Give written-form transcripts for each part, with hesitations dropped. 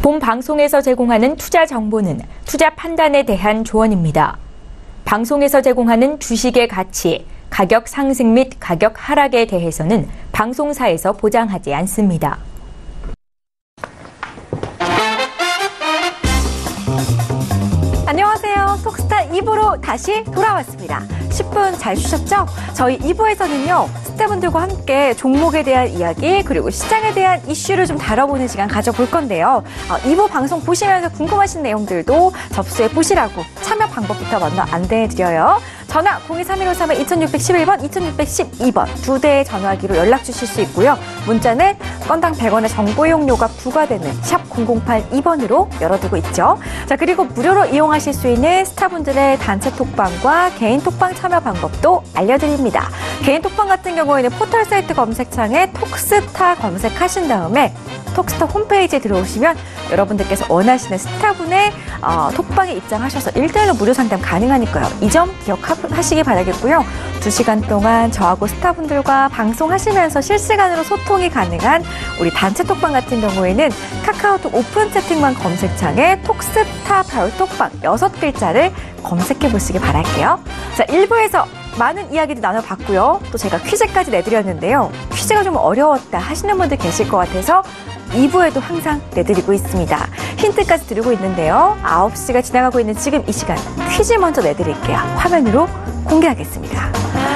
본 방송에서 제공하는 투자 정보는 투자 판단에 대한 조언입니다. 방송에서 제공하는 주식의 가치, 가격 상승 및 가격 하락에 대해서는 방송사에서 보장하지 않습니다. 안녕하세요. 톡스타 2부로 다시 돌아왔습니다. 10분 잘 쉬셨죠? 저희 2부에서는요, 스타분들과 함께 종목에 대한 이야기 그리고 시장에 대한 이슈를 좀 다뤄보는 시간 가져볼 건데요. 2부 방송 보시면서 궁금하신 내용들도 접수해 보시라고 참여 방법부터 먼저 안내해드려요. 전화 023153-2611번, 2612번 두 대의 전화기로 연락 주실 수 있고요. 문자는 건당 100원의 정보 이용료가 부과되는 샵 0082번으로 열어두고 있죠. 자, 그리고 무료로 이용하실 수 있는 스타분들의 단체 톡방과 개인 톡방 참여 방법도 알려드립니다. 개인 톡방 같은 경우에는 포털 사이트 검색창에 톡스타 검색하신 다음에 톡스타 홈페이지에 들어오시면 여러분들께서 원하시는 스타분의 톡방에 입장하셔서 1대1로 무료 상담 가능하니까요. 이 점 기억하시기 바라겠고요. 2시간 동안 저하고 스타분들과 방송하시면서 실시간으로 소통이 가능한 우리 단체 톡방 같은 경우에는 카카오톡 오픈 채팅방 검색창에 톡스타 별톡방 6글자를 검색해 보시기 바랄게요. 자, 1부에서 많은 이야기도 나눠봤고요. 또 제가 퀴즈까지 내드렸는데요. 퀴즈가 좀 어려웠다 하시는 분들 계실 것 같아서 2부에도 항상 내드리고 있습니다. 힌트까지 드리고 있는데요. 9시가 지나가고 있는 지금 이 시간 퀴즈 먼저 내드릴게요. 화면으로 공개하겠습니다.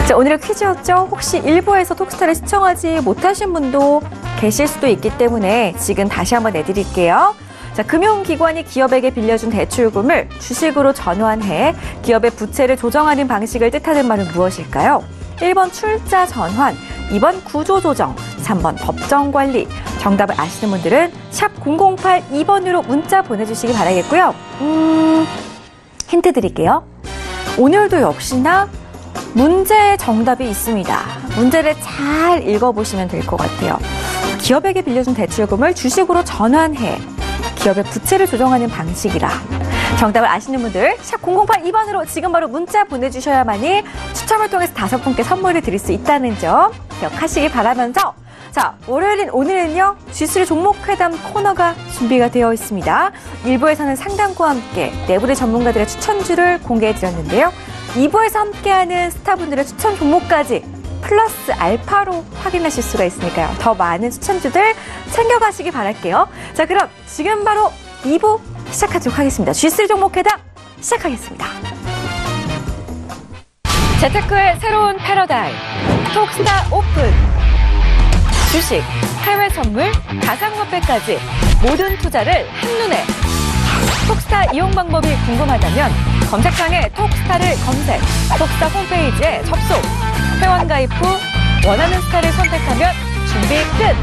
자, 오늘의 퀴즈였죠. 혹시 1부에서 톡스타를 시청하지 못하신 분도 계실 수도 있기 때문에 지금 다시 한번 내드릴게요. 자, 금융기관이 기업에게 빌려준 대출금을 주식으로 전환해 기업의 부채를 조정하는 방식을 뜻하는 말은 무엇일까요? 1번 출자 전환, 2번 구조조정, 3번 법정관리. 정답을 아시는 분들은 샵 0082번으로 문자 보내주시기 바라겠고요. 힌트 드릴게요. 오늘도 역시나 문제의 정답이 있습니다. 문제를 잘 읽어보시면 될 것 같아요. 기업에게 빌려준 대출금을 주식으로 전환해 기업의 부채를 조정하는 방식이라. 정답을 아시는 분들 샵 0082번으로 지금 바로 문자 보내주셔야만이 추첨을 통해서 5분께 선물을 드릴 수 있다는 점 기억하시기 바라면서, 자, 월요일인 오늘은요, G3 종목회담 코너가 준비가 되어 있습니다. 1부에서는 상담과 함께 내부의 전문가들의 추천주를 공개해드렸는데요. 2부에서 함께하는 스타분들의 추천 종목까지 플러스 알파로 확인하실 수가 있으니까요. 더 많은 추천주들 챙겨가시기 바랄게요. 자, 그럼 지금 바로 2부 시작하도록 하겠습니다. G3 종목회담 시작하겠습니다. 재테크의 새로운 패러다임, 톡스타 오픈. 주식, 해외 선물, 가상화폐까지 모든 투자를 한눈에. 톡스타 이용 방법이 궁금하다면 검색창에 톡스타를 검색, 톡스타 홈페이지에 접속. 회원 가입 후 원하는 스타를 선택하면 준비 끝!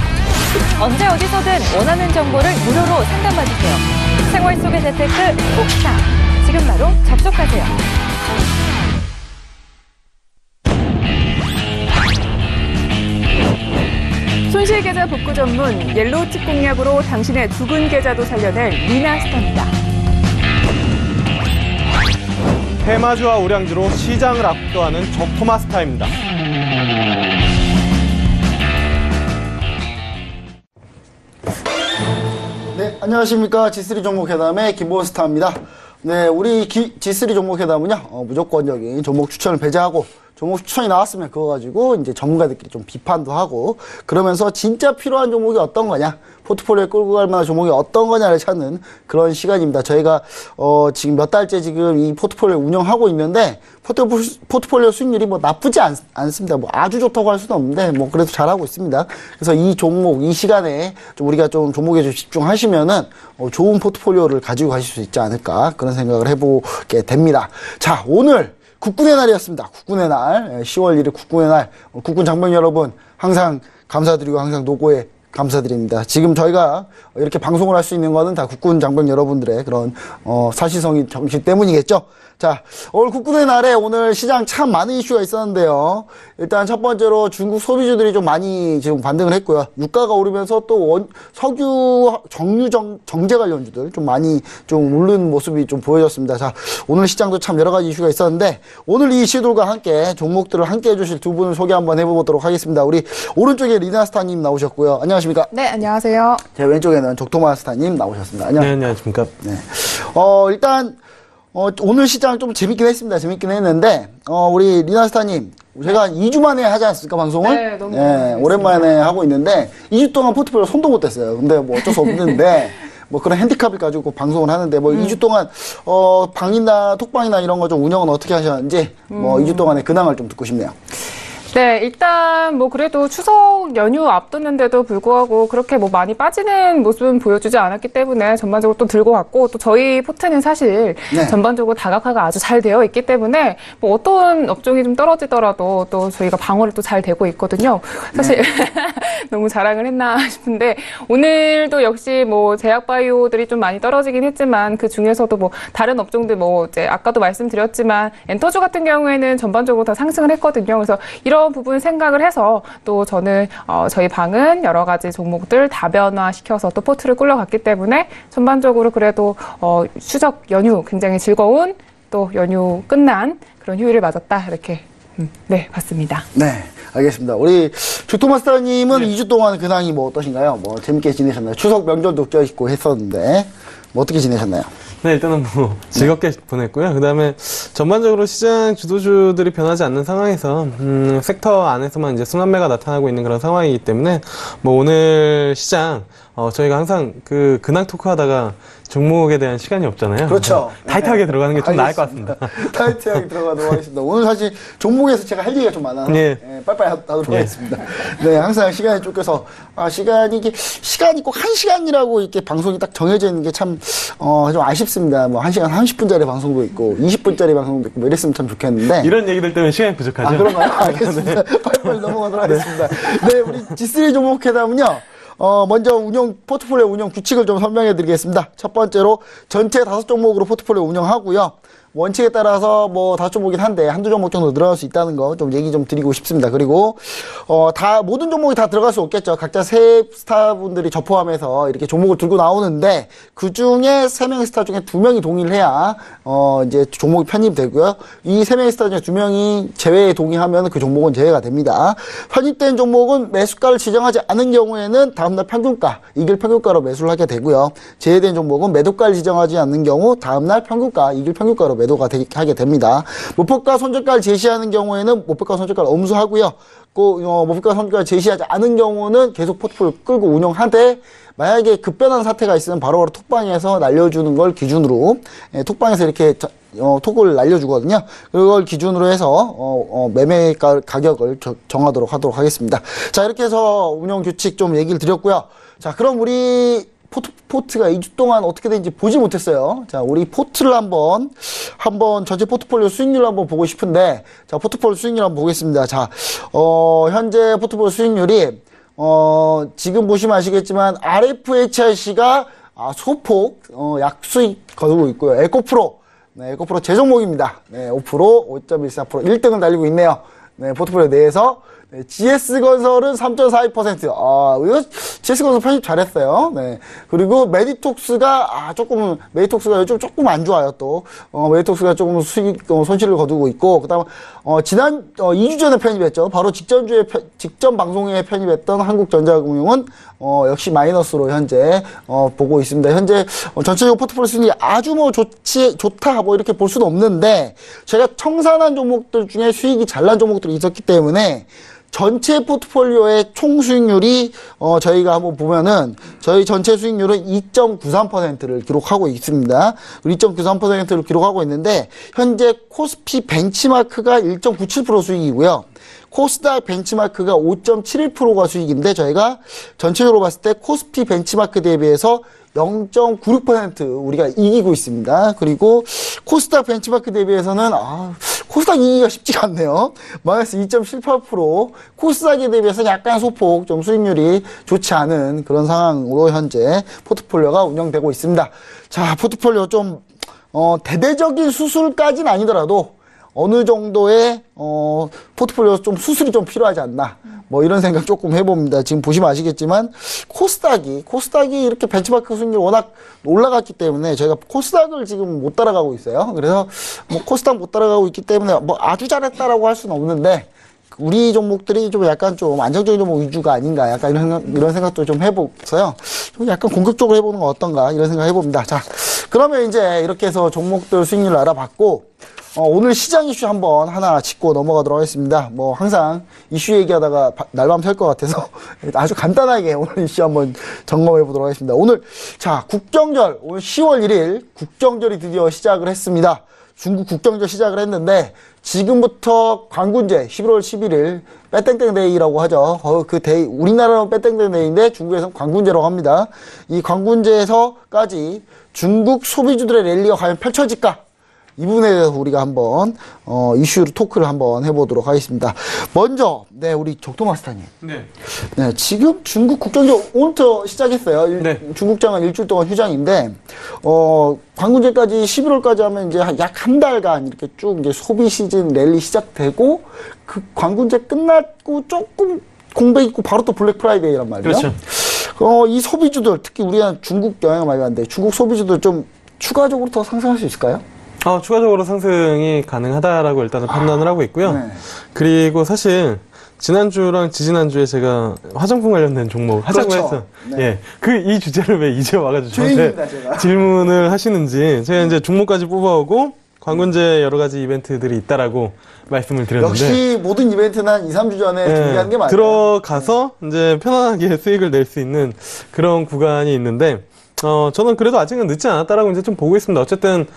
언제 어디서든 원하는 정보를 무료로 상담받으세요. 생활 속의 재테크 톡스타. 지금 바로 접속하세요. 손실 계좌 복구 전문 옐로우 칩 공략으로 당신의 죽은 계좌도 살려낼 리나스타입니다. 해마주와 우량주로 시장을 압도하는 적토마스타입니다. 네, 안녕하십니까. G3 종목회담의 김보스타입니다. 네, 우리 G3 종목회담은요, 무조건적인 종목 추천을 배제하고, 종목 추천이 나왔으면 그거 가지고 이제 전문가들끼리 좀 비판도 하고, 그러면서 진짜 필요한 종목이 어떤 거냐, 포트폴리오에 끌고 갈 만한 종목이 어떤 거냐를 찾는 그런 시간입니다. 저희가 지금 몇 달째 지금 이 포트폴리오 운영하고 있는데, 포트폴리오 수익률이 뭐 나쁘지 않습니다. 뭐 아주 좋다고 할 수는 없는데, 뭐 그래도 잘하고 있습니다. 그래서 이 종목, 이 시간에 좀 우리가 좀 종목에 좀 집중하시면은 좋은 포트폴리오를 가지고 가실 수 있지 않을까, 그런 생각을 해보게 됩니다. 자, 오늘 국군의 날이었습니다. 국군의 날, 10월 1일 국군의 날. 국군 장병 여러분 항상 감사드리고 항상 노고에 감사드립니다. 지금 저희가 이렇게 방송을 할 수 있는 거는 다 국군 장병 여러분들의 그런 사시성이 정신 때문이겠죠. 자, 오늘 국군의 날에 오늘 시장 참 많은 이슈가 있었는데요. 일단 첫 번째로 중국 소비주들이 좀 많이 지금 반등을 했고요. 유가가 오르면서 또 석유 정유 정제 관련주들 좀 많이 좀 오른 모습이 좀 보여졌습니다. 자, 오늘 시장도 참 여러 가지 이슈가 있었는데 오늘 이 이슈들과 함께 종목들을 함께 해주실 두 분을 소개 한번 해보도록 하겠습니다. 우리 오른쪽에 리나스타님 나오셨고요. 안녕하십니까? 안녕하십니까? 네, 안녕하세요. 제 왼쪽에는 적토마스타님 나오셨습니다. 안녕. 네, 안녕하십니까. 네. 일단, 오늘 시장 좀 재밌긴 했습니다. 재밌긴 했는데, 우리 리나스타님, 제가 2주 만에 하지 않았습니까, 방송을? 네, 너무 오랜만에 하고 있는데, 2주 동안 포트폴리오 손도 못 댔어요. 근데 뭐 어쩔 수 없는데, 뭐 그런 핸디캡을 가지고 방송을 하는데, 뭐 2주 동안, 방이나 톡방이나 이런 거 좀 운영은 어떻게 하셨는지, 뭐 2주 동안의 근황을 좀 듣고 싶네요. 네, 일단 뭐 그래도 추석 연휴 앞뒀는데도 불구하고 그렇게 뭐 많이 빠지는 모습은 보여주지 않았기 때문에 전반적으로 또 들고 갔고, 또 저희 포트는 사실 네. 전반적으로 다각화가 아주 잘 되어 있기 때문에 뭐 어떤 업종이 좀 떨어지더라도 또 저희가 방어를 또 잘 되고 있거든요. 사실 너무 자랑을 했나 싶은데, 오늘도 역시 뭐 제약바이오들이 좀 많이 떨어지긴 했지만 그 중에서도 뭐 다른 업종들 뭐 이제 아까도 말씀드렸지만 엔터주 같은 경우에는 전반적으로 다 상승을 했거든요. 그래서 이런 부분 생각을 해서 또 저는 저희 방은 여러 가지 종목들 다변화시켜서 또 포트를 끌려갔기 때문에 전반적으로 그래도 추석 연휴 굉장히 즐거운, 또 연휴 끝난 그런 휴일을 맞았다, 이렇게 네, 봤습니다. 네, 알겠습니다. 우리 주토마스터님은 2주 동안 근황이 뭐 어떠신가요? 뭐 재밌게 지내셨나요? 추석 명절도 껴있고 했었는데 뭐 어떻게 지내셨나요? 네, 일단은 뭐 즐겁게 보냈고요. 그다음에 전반적으로 시장 주도주들이 변하지 않는 상황에서 섹터 안에서만 이제 순환매가 나타나고 있는 그런 상황이기 때문에 뭐 오늘 시장 저희가 항상 그 근황 토크하다가 종목에 대한 시간이 없잖아요. 그렇죠. 타이트하게 들어가는 게 좀 나을 것 같습니다. 타이트하게 들어가도록 하겠습니다. 오늘 사실 종목에서 제가 할 얘기가 좀 많아서 네. 빨리빨리 하도록 하겠습니다. 네, 항상 시간이 쫓겨서 시간이 꼭 1시간이라고 이렇게 방송이 딱 정해져 있는 게 참 좀 아쉽습니다. 뭐 1시간 30분짜리 방송도 있고 20분짜리 방송도 있고 뭐 이랬으면 참 좋겠는데 이런 얘기들 때문에 시간이 부족하죠. 그런가요? 알겠습니다. 빨리빨리 넘어가도록 하겠습니다. 네, 우리 G3 종목 회담은요. 먼저 포트폴리오 운영 규칙을 좀 설명해 드리겠습니다. 첫 번째로 전체 5종목으로 포트폴리오 운영하고요. 원칙에 따라서 뭐 5종목이긴 한데 한두 종목 정도 들어갈 수 있다는 거 좀 얘기 좀 드리고 싶습니다. 그리고 모든 종목이 다 들어갈 수 없겠죠. 각자 세 스타분들이 저 포함해서 이렇게 종목을 들고 나오는데, 그 중에 3명의 스타 중에 2명이 동의를 해야 이제 종목이 편입이 되고요. 이 3명의 스타 중에 2명이 제외에 동의하면 그 종목은 제외가 됩니다. 편입된 종목은 매수가를 지정하지 않은 경우에는 다음날 평균가, 이길 평균가로 매수를 하게 되고요. 제외된 종목은 매도가를 지정하지 않는 경우 다음날 평균가, 이길 평균가로 매도가 하게 됩니다. 목표가 손절가를 제시하는 경우에는 목표가 손절가를 엄수하고요. 목표가 손절가를 제시하지 않은 경우는 계속 포트폴리오 끌고 운영하되, 만약에 급변한 사태가 있으면 바로바로 톡방에서 날려주는 걸 기준으로, 톡방에서 이렇게 톡을 날려주거든요. 그걸 기준으로 해서 매매 가격을 정하도록 하겠습니다. 자, 이렇게 해서 운영 규칙 좀 얘기를 드렸고요. 자, 그럼 우리 포트가 2주 동안 어떻게 되는지 보지 못했어요. 자, 우리 포트를 한번 전체 포트폴리오 수익률을 한번 보고 싶은데, 자, 포트폴리오 수익률 한번 보겠습니다. 자, 현재 포트폴리오 수익률이, 지금 보시면 아시겠지만, RFHIC가, 소폭, 약수익 거두고 있고요. 에코프로. 네, 에코프로 제 종목입니다. 네, 5%, 5.14%, 1등을 달리고 있네요. 네, 포트폴리오 내에서. 네, GS건설은 3.42%. 이거 GS건설 편입 잘했어요. 네. 그리고 메디톡스가 요즘 조금 안 좋아요, 또. 메디톡스가 조금 손실을 거두고 있고, 그 다음, 2주 전에 편입했죠. 바로 직전 방송에 편입했던 한국전자금융은, 역시 마이너스로 현재, 보고 있습니다. 현재, 전체적으로 포트폴리오 수익이 아주 좋다, 이렇게 볼 수는 없는데, 제가 청산한 종목들 중에 수익이 잘 난 종목들이 있었기 때문에, 전체 포트폴리오의 총 수익률이 저희가 한번 보면은 저희 전체 수익률은 2.93%를 기록하고 있습니다. 2.93%를 기록하고 있는데, 현재 코스피 벤치마크가 1.97% 수익이고요. 코스닥 벤치마크가 5.71%가 수익인데, 저희가 전체적으로 봤을 때 코스피 벤치마크 대비해서 0.96% 우리가 이기고 있습니다. 그리고 코스닥 벤치마크 대비해서는 코스닥 이기기가 쉽지가 않네요. 마이너스 2.78%, 코스닥에 대비해서 약간 소폭 좀 수익률이 좋지 않은 그런 상황으로 현재 포트폴리오가 운영되고 있습니다. 자, 포트폴리오 좀 대대적인 수술까지는 아니더라도 어느 정도의 포트폴리오 좀 수술이 좀 필요하지 않나, 뭐 이런 생각 조금 해봅니다. 지금 보시면 아시겠지만 코스닥이 이렇게 벤치마크 수익률 워낙 올라갔기 때문에 저희가 코스닥을 지금 못 따라가고 있어요. 그래서 뭐 코스닥 못 따라가고 있기 때문에 뭐 아주 잘했다라고 할 수는 없는데, 우리 종목들이 좀 약간 좀 안정적인 종목 위주가 아닌가 약간 이런 생각도 좀 해보고서요. 좀 약간 공격적으로 해보는 건 어떤가 이런 생각 해봅니다. 자, 그러면 이제 이렇게 해서 종목들 수익률을 알아봤고 오늘 시장 이슈 한번 하나 짚고 넘어가도록 하겠습니다. 뭐 항상 이슈 얘기하다가 날밤 샐 것 같아서 아주 간단하게 오늘 이슈 한번 점검해 보도록 하겠습니다. 오늘 자 국경절 오늘 10월 1일 국경절이 드디어 시작을 했습니다. 중국 국경절 시작을 했는데 지금부터 관군제 11월 11일 빼땡땡 데이라고 하죠. 그 데이 우리나라는 빼땡땡 데이인데 중국에서는 관군제라고 합니다. 이 관군제에서까지 중국 소비주들의 랠리가 과연 펼쳐질까? 이 부분에 대해서 우리가 한번 이슈로 토크를 한번 해보도록 하겠습니다. 먼저 우리 적토마스터님. 네. 네, 지금 중국 국경제 오늘부터 시작했어요. 네. 중국장은 일주일 동안 휴장인데 관군제까지 11월까지 하면 이제 약 한 달간 이렇게 쭉 이제 소비 시즌 랠리 시작되고 그 관군제 끝났고 조금 공백 있고 바로 또 블랙 프라이데이란 말이에요. 그렇죠. 이 소비주들 특히 우리가 중국 영향을 많이 받는데 중국 소비주들 좀 추가적으로 더 상승할 수 있을까요? 추가적으로 상승이 가능하다라고 일단은 판단을 하고 있고요. 네. 그리고 사실 지난주랑 지지난주에 제가 화장품 관련된 종목 하자고 그렇죠. 했어. 네. 예. 이 주제를 왜 이제 와가지고 죄인입니다, 저한테 제가. 질문을 하시는지 제가 이제 종목까지 뽑아오고 관군제 여러 가지 이벤트들이 있다라고 말씀을 드렸는데. 역시 모든 이벤트는 한 2, 3주 전에 준비하는 게 맞아요. 들어가서 이제 편안하게 수익을 낼 수 있는 그런 구간이 있는데, 저는 그래도 아직은 늦지 않았다라고 이제 좀 보고 있습니다. 어쨌든,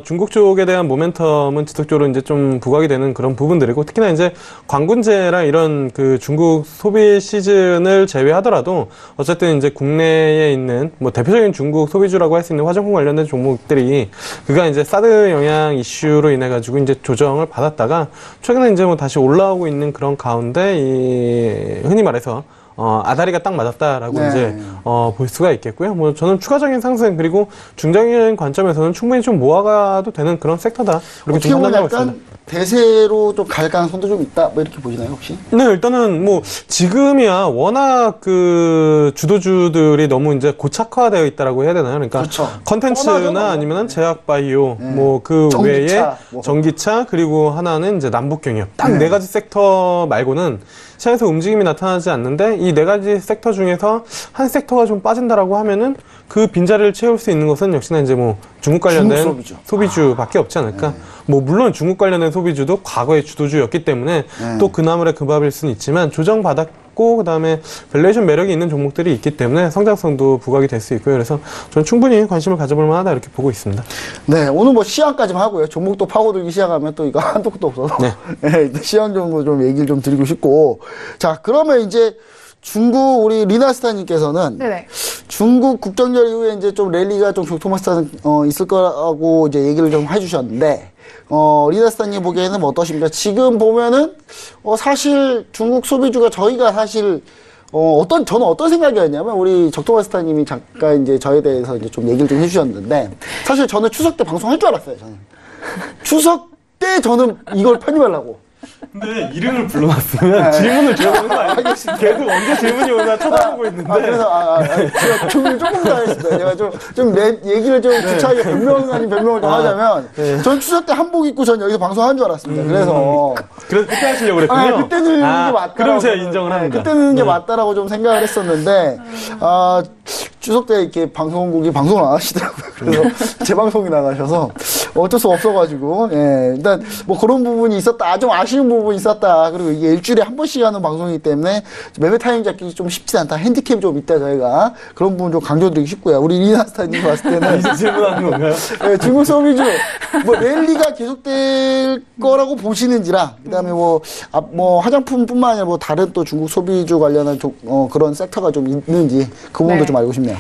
중국 쪽에 대한 모멘텀은 지속적으로 이제 좀 부각이 되는 그런 부분들이고, 특히나 이제 관군제랑 이런 그 중국 소비 시즌을 제외하더라도, 어쨌든 이제 국내에 있는 뭐 대표적인 중국 소비주라고 할 수 있는 화장품 관련된 종목들이, 그가 이제 사드 영향 이슈로 인해가지고 이제 조정을 받았다가, 최근에 이제 뭐 다시 올라오고 있는 그런 가운데, 흔히 말해서, 아다리가 딱 맞았다라고 네. 이제, 볼 수가 있겠고요. 뭐, 저는 추가적인 상승, 그리고 중장기적인 관점에서는 충분히 좀 모아가도 되는 그런 섹터다. 이렇게 어떻게 좀 보면 판단하고 약간 있습니다. 대세로 좀 갈 가능성도 좀 있다, 뭐 이렇게 보시나요, 혹시? 네, 일단은 뭐, 지금이야 워낙 그 주도주들이 너무 이제 고착화되어 있다라고 해야 되나요? 그러니까, 그렇죠. 컨텐츠나 뻔하죠, 아니면은 제약바이오, 네. 뭐, 그 외에 전기차, 뭐. 전기차, 그리고 하나는 이제 남북경협. 딱 네 가지 섹터 말고는 시장에서 움직임이 나타나지 않는데, 이 네 가지 섹터 중에서 한 섹터가 좀 빠진다라고 하면은 그 빈자리를 채울 수 있는 것은 역시나 이제 뭐 중국 관련된 중국 소비주밖에 없지 않을까. 뭐 물론 중국 관련된 소비주도 과거의 주도주였기 때문에 또 그 나물의 그 밥일 수는 있지만 조정받았고 그다음에 밸류에이션 매력이 있는 종목들이 있기 때문에 성장성도 부각이 될 수 있고요. 그래서 저는 충분히 관심을 가져볼 만하다 이렇게 보고 있습니다. 네, 오늘 뭐 시황까지만 하고요. 종목도 파고들기 시작하면 또 이거 한도 끝도 없어서. 네. 네, 시황 정도 좀 얘기를 좀 드리고 싶고. 자, 그러면 이제 중국 우리 리나스타님께서는 네네. 중국 국경절 이후에 이제 좀 랠리가 좀 교토마스터 있을 거라고 이제 얘기를 좀 해주셨는데 리나스타님 보기에는 뭐 어떠십니까? 지금 보면은 사실 중국 소비주가 저희가 사실 저는 어떤 생각이었냐면 우리 적토마스터님이 잠깐 이제 저에 대해서 이제 좀 얘기를 좀 해주셨는데 사실 저는 추석 때 방송할 줄 알았어요. 저는 추석 때 저는 이걸 편입하려고. 근데 이름을 불러놨으면 질문을 들어보는 거 아니에요? 계속 언제 질문이 오나 쳐다보고 있는데. 그래서 제가 조금 더 하겠습니다. 제가 좀 내 얘기를 좀 구차하게 변명 아닌 변명을 좀 하자면 전 추석 때 한복 입고 전 여기서 방송하는 줄 알았습니다. 그래서 그때 하시려고 그랬군요. 그때 넣는 게 맞다. 그럼 제가 인정을 합니다. 그때 넣는 게 맞다라고 좀 생각을 했었는데 추석 때 이렇게 방송국이 방송을 안 하시더라고요. 그래서 재방송이 나가셔서 어쩔 수 없어가지고 일단 뭐 그런 부분이 있었다. 좀 아쉬운 부분이 있었다. 그리고 이게 일주일에 한 번씩 하는 방송이기 때문에 매매 타임 잡기 좀 쉽지 않다. 핸디캡이 좀 있다. 저희가 그런 부분 좀 강조드리고 싶고요. 우리 리나스타님 봤을 때는 이제 질문하는 건가요? 네, 중국 소비주 뭐 랠리가 계속될 거라고 보시는지랑 그다음에 뭐 화장품뿐만 아니라 뭐 다른 또 중국 소비주 관련한 그런 섹터가 좀 있는지 그 부분도 네. 좀 알고 싶네요.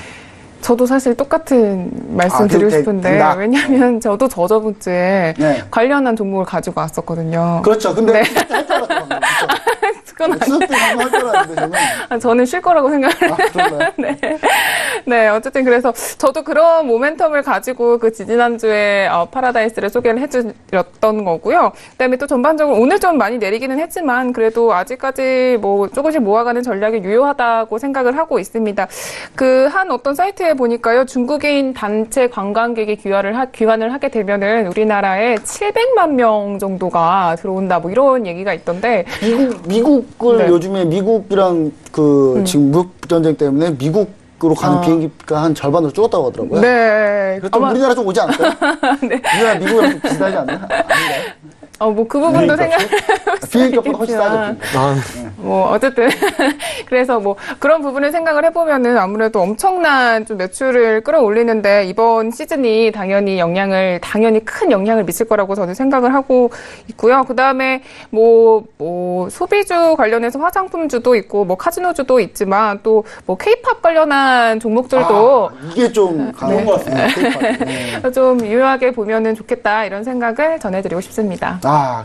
저도 사실 똑같은 말씀 드리고 싶은데 된다. 왜냐하면 저도 저번 주에 네. 관련한 종목을 가지고 왔었거든요. 그렇죠. 근데 네. 할 줄 알았어요. 그건 추석 때 방송 할 줄 알았는데 저는 저는 쉴 거라고 생각을 그런가요? 네. 네, 어쨌든 그래서 저도 그런 모멘텀을 가지고 그 지지난주에 파라다이스를 소개를 해드렸던 거고요. 그다음에 또 전반적으로 오늘 좀 많이 내리기는 했지만 그래도 아직까지 뭐 조금씩 모아가는 전략이 유효하다고 생각을 하고 있습니다. 그 한 어떤 사이트에 보니까요, 중국인 단체 관광객이 귀환을 하게 되면은 우리나라에 700만 명 정도가 들어온다, 뭐 이런 얘기가 있던데. 미국을 네. 요즘에 미국이랑 지금 무역 전쟁 때문에 미국으로 가는 비행기가 한 절반으로 줄었다고 하더라고요. 네. 그렇다면 우리나라 좀 오지 않을까요? 네. 우리나라 미국이랑 좀 비슷하지 않나요? 아닌가요? 뭐 그 부분도 비행값보다 훨씬 싸죠. 뭐 어쨌든 그래서 뭐 그런 부분을 생각을 해보면은 아무래도 엄청난 좀 매출을 끌어올리는데 이번 시즌이 당연히 큰 영향을 미칠 거라고 저는 생각을 하고 있고요. 그 다음에 뭐 소비주 관련해서 화장품주도 있고 뭐 카지노주도 있지만 또 뭐 K-팝 관련한 종목들도 이게 좀 강한 것 같습니다. K-팝. 네. 좀 유효하게 보면은 좋겠다 이런 생각을 전해드리고 싶습니다.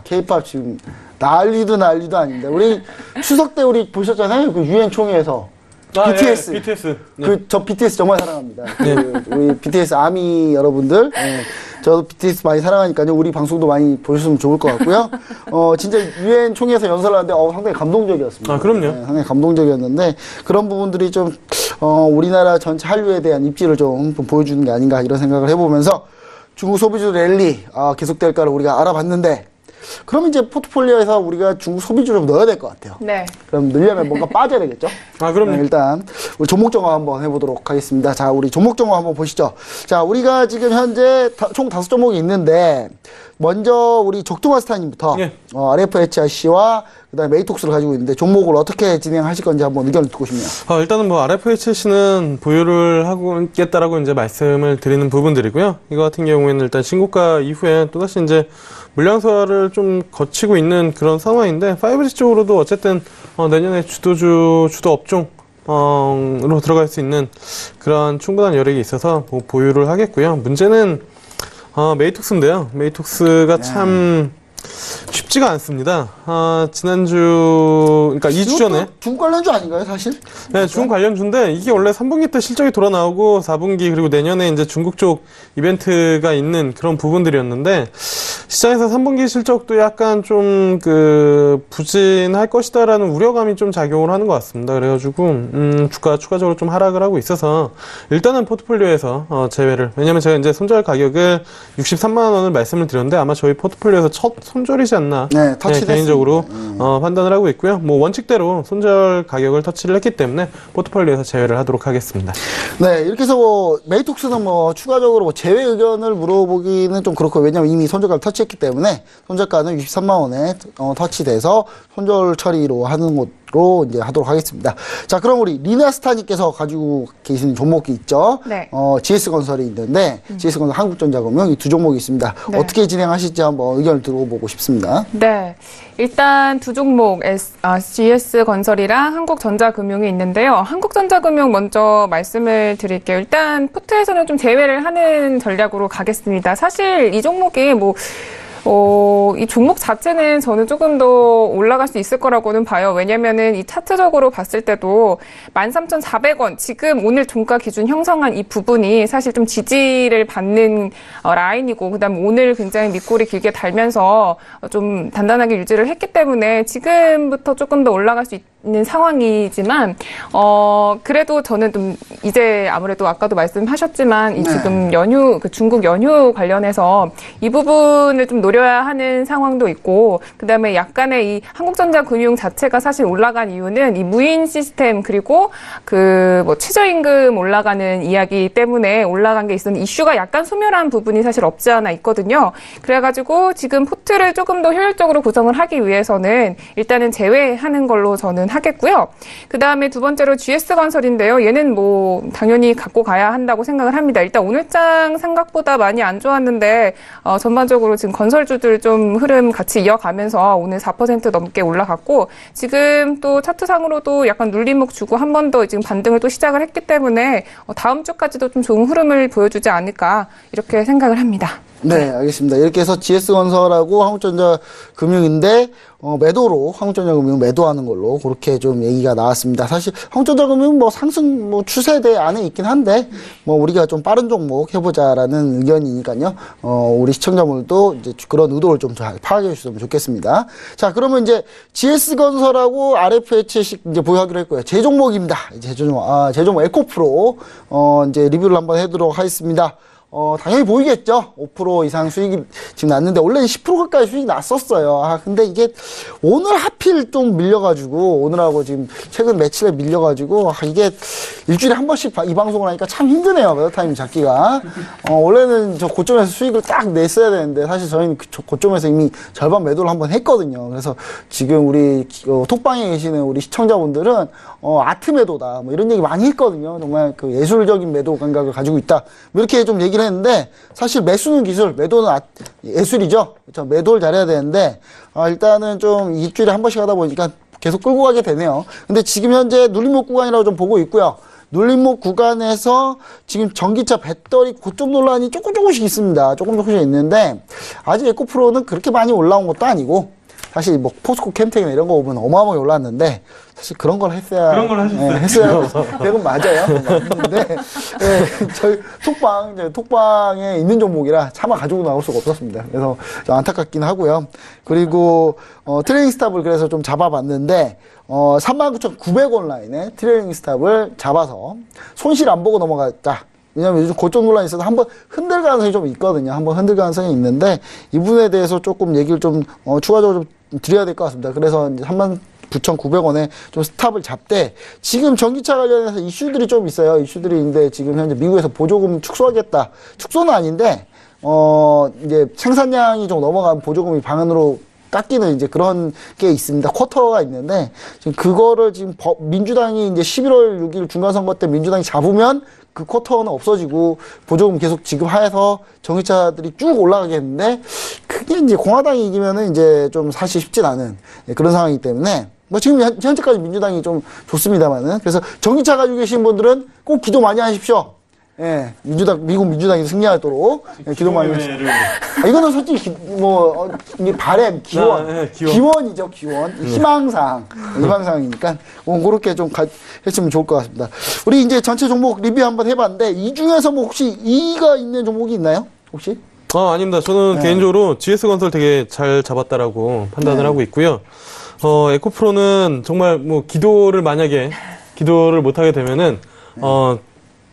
K-팝 지금 난리도 아닙니다. 우리 추석 때 우리 보셨잖아요. 그 유엔 총회에서 BTS. 네, BTS. 네. 저 BTS 정말 사랑합니다. 우리 BTS 아미 여러분들. 네. 저도 BTS 많이 사랑하니까요. 우리 방송도 많이 보셨으면 좋을 것 같고요. 진짜 유엔 총회에서 연설을 하는데 상당히 감동적이었습니다. 그럼요. 네, 상당히 감동적이었는데 그런 부분들이 좀 우리나라 전체 한류에 대한 입지를 좀 보여주는 게 아닌가 이런 생각을 해보면서 중국 소비주 랠리 계속될까를 우리가 알아봤는데 그럼 이제 포트폴리오에서 우리가 중국 소비주를 넣어야 될 것 같아요. 네. 그럼 넣으려면 뭔가 빠져야 되겠죠? 그럼요. 네, 일단 우리 종목 정화 한번 해보도록 하겠습니다. 자, 우리 종목 정화 한번 보시죠. 자, 우리가 지금 현재 총 5종목이 있는데 먼저 우리 적두마스타님부터 예. RFHC와 그다음에 메이톡스를 가지고 있는데 종목을 어떻게 진행하실 건지 한번 의견을 듣고 싶네요. 일단은 뭐 RFHC는 보유를 하고 있겠다라고 이제 말씀을 드리는 부분들이고요. 이거 같은 경우에는 일단 신고가 이후에 또다시 이제 물량소화를 좀 거치고 있는 그런 상황인데 5G 쪽으로도 어쨌든 내년에 주도 업종 으로 들어갈 수 있는 그런 충분한 여력이 있어서 뭐 보유를 하겠고요. 문제는 메이톡스인데요. 메이톡스가 참 쉽지가 않습니다. 지난주, 그러니까 2주 전에. 중국 관련주 아닌가요, 사실? 네, 중국 관련주인데, 이게 원래 3분기 때 실적이 돌아 나오고, 4분기, 그리고 내년에 이제 중국 쪽 이벤트가 있는 그런 부분들이었는데, 시장에서 3분기 실적도 약간 좀, 부진할 것이다라는 우려감이 좀 작용을 하는 것 같습니다. 그래가지고, 주가가 추가적으로 좀 하락을 하고 있어서, 일단은 포트폴리오에서, 제외를. 왜냐면 제가 이제 손절 가격을 63만원을 말씀을 드렸는데, 아마 저희 포트폴리오에서 첫 손절이지 않나. 네, 터치됐습니다. 개인적으로 판단을 하고 있고요. 뭐 원칙대로 손절 가격을 터치를 했기 때문에 포트폴리오에서 제외를 하도록 하겠습니다. 네, 이렇게 해서 메이톡스는 추가적으로 제외 의견을 물어보기는 좀 그렇고, 왜냐면 이미 손절가를 터치했기 때문에 손절가는 63만 원에 터치돼서 손절 처리로 하는 것으로 이제 하도록 하겠습니다. 자, 그럼 우리 리나스타님께서 가지고 계시는 종목이 있죠. 네. GS건설이 있는데 GS건설, 한국전자금융 이 두 종목이 있습니다. 네. 어떻게 진행하실지 한번 의견을 들어보고 싶습니다. 네. 일단 두 종목, GS건설이랑 한국전자금융이 있는데요. 한국전자금융 먼저 말씀을 드릴게요. 일단 포트에서는 좀 제외를 하는 전략으로 가겠습니다. 사실 이 종목이 이 종목 자체는 저는 조금 더 올라갈 수 있을 거라고는 봐요. 왜냐면은 이 차트적으로 봤을 때도 13,400원, 지금 오늘 종가 기준 형성한 이 부분이 사실 좀 지지를 받는 라인이고, 그 다음에 오늘 굉장히 밑골이 길게 달면서 좀 단단하게 유지를 했기 때문에 지금부터 조금 더 올라갈 수 있는 상황이지만, 그래도 저는 좀 이제 아무래도 아까도 말씀하셨지만, 이 지금 중국 연휴 관련해서 이 부분을 좀 노려야 하는 상황도 있고, 그 다음에 약간의 이 한국전자금융 자체가 사실 올라간 이유는 이 무인 시스템 그리고 최저임금 올라가는 이야기 때문에 올라간 게 있었는데 이슈가 약간 소멸한 부분이 사실 없지 않아 있거든요. 그래가지고 지금 포트를 조금 더 효율적으로 구성을 하기 위해서는 일단은 제외하는 걸로 저는 하겠고요. 그 다음에 두 번째로 GS건설인데요. 얘는 당연히 갖고 가야 한다고 생각을 합니다. 일단 오늘장 생각보다 많이 안 좋았는데 전반적으로 지금 건설주들 좀 흐름 같이 이어가면서 오늘 4% 넘게 올라갔고, 지금 또 차트상으로도 약간 눌림목 주고 한 번 더 지금 반등을 또 시작을 했기 때문에 다음 주까지도 좀 좋은 흐름을 보여주지 않을까 이렇게 생각을 합니다. 네, 알겠습니다. 이렇게 해서 GS건설하고 한국전자금융인데 매도로 한국전자금융 매도하는 걸로 그렇게 좀 얘기가 나왔습니다. 사실 한국전자금융 뭐 상승 뭐 추세대 안에 있긴 한데 뭐 우리가 좀 빠른 종목 해보자라는 의견이니까요. 우리 시청자분들도 이제 그런 의도를 좀 잘 파악해 주셨으면 좋겠습니다. 자, 그러면 이제 GS건설하고 RFH식 이제 보유하기로 했고요. 제 종목입니다. 이제 제 종목 에코프로 이제 리뷰를 한번 해도록 하겠습니다. 당연히 보이겠죠? 5% 이상 수익이 지금 났는데, 원래는 10% 가까이 수익이 났었어요. 근데 이게 오늘 하필 좀 밀려가지고, 오늘하고 지금 최근 며칠에 밀려가지고, 이게 일주일에 한 번씩 이 방송을 하니까 참 힘드네요. 매도타임 잡기가. 원래는 저 고점에서 수익을 딱 냈어야 되는데, 사실 저희는 그 고점에서 이미 절반 매도를 한번 했거든요. 그래서 지금 우리 톡방에 계시는 우리 시청자분들은, 아트 매도다. 뭐 이런 얘기 많이 했거든요. 정말 그 예술적인 매도 감각을 가지고 있다. 뭐 이렇게 좀 얘기를 했는데, 사실 매수는 기술, 매도는 예술이죠. 그렇죠? 매도를 잘해야 되는데, 일단은 좀 일주일에 한 번씩 하다 보니까 계속 끌고 가게 되네요. 근데 지금 현재 눌림목 구간이라고 좀 보고 있고요. 눌림목 구간에서 지금 전기차 배터리 고점 논란이 조금씩 있습니다. 조금씩 있는데, 아직 에코프로는 그렇게 많이 올라온 것도 아니고, 사실 뭐 포스코 캠텍이나 이런 거 보면 어마어마하게 올랐는데, 사실 그런 걸 했어야. 그런 걸 하셨어요. 했어야. 대금 맞아요. 맞는데, 저희 톡방에 있는 종목이라 차마 가지고 나올 수가 없었습니다. 그래서 좀 안타깝긴 하고요. 그리고, 트레이닝 스탑을 그래서 좀 잡아봤는데, 39,900원 라인에 트레이닝 스탑을 잡아서 손실 안 보고 넘어갔다. 왜냐면 요즘 고점 논란이 있어서 한번 흔들 가능성이 좀 있거든요. 한번 흔들 가능성이 있는데, 이 부분에 대해서 조금 얘기를 좀, 추가적으로 좀 드려야 될 것 같습니다. 그래서 이제 39,900원에 좀 스탑을 잡되, 지금 전기차 관련해서 이슈들이 좀 있어요. 이슈들이 있는데, 지금 현재 미국에서 보조금 축소하겠다. 축소는 아닌데, 이제 생산량이 좀 넘어간 보조금이 방안으로 깎이는 이제 그런 게 있습니다. 쿼터가 있는데, 지금 그거를 지금 민주당이 이제 11월 6일 중간선거 때 민주당이 잡으면 그 쿼터는 없어지고 보조금 계속 지급하여서 전기차들이 쭉 올라가겠는데, 그게 이제 공화당이 이기면은 이제 좀 사실 쉽진 않은 그런 상황이기 때문에, 뭐 지금 현재까지 민주당이 좀 좋습니다만은, 그래서 전기차 가지고 계신 분들은 꼭 기도 많이 하십시오. 예, 미국 민주당이 승리하도록 기도 많이 하십시오. 이거는 솔직히 바램, 기원, 기원이죠, 기원. 희망사항이니까 그렇게 좀 했으면 좋을 것 같습니다. 우리 이제 전체 종목 리뷰 한번 해봤는데, 이 중에서 뭐 혹시 이의가 있는 종목이 있나요? 혹시? 아닙니다. 저는 개인적으로 GS건설 되게 잘 잡았다라고 판단을 하고 있고요. 에코프로는 정말 뭐 기도를 못하게 되면은,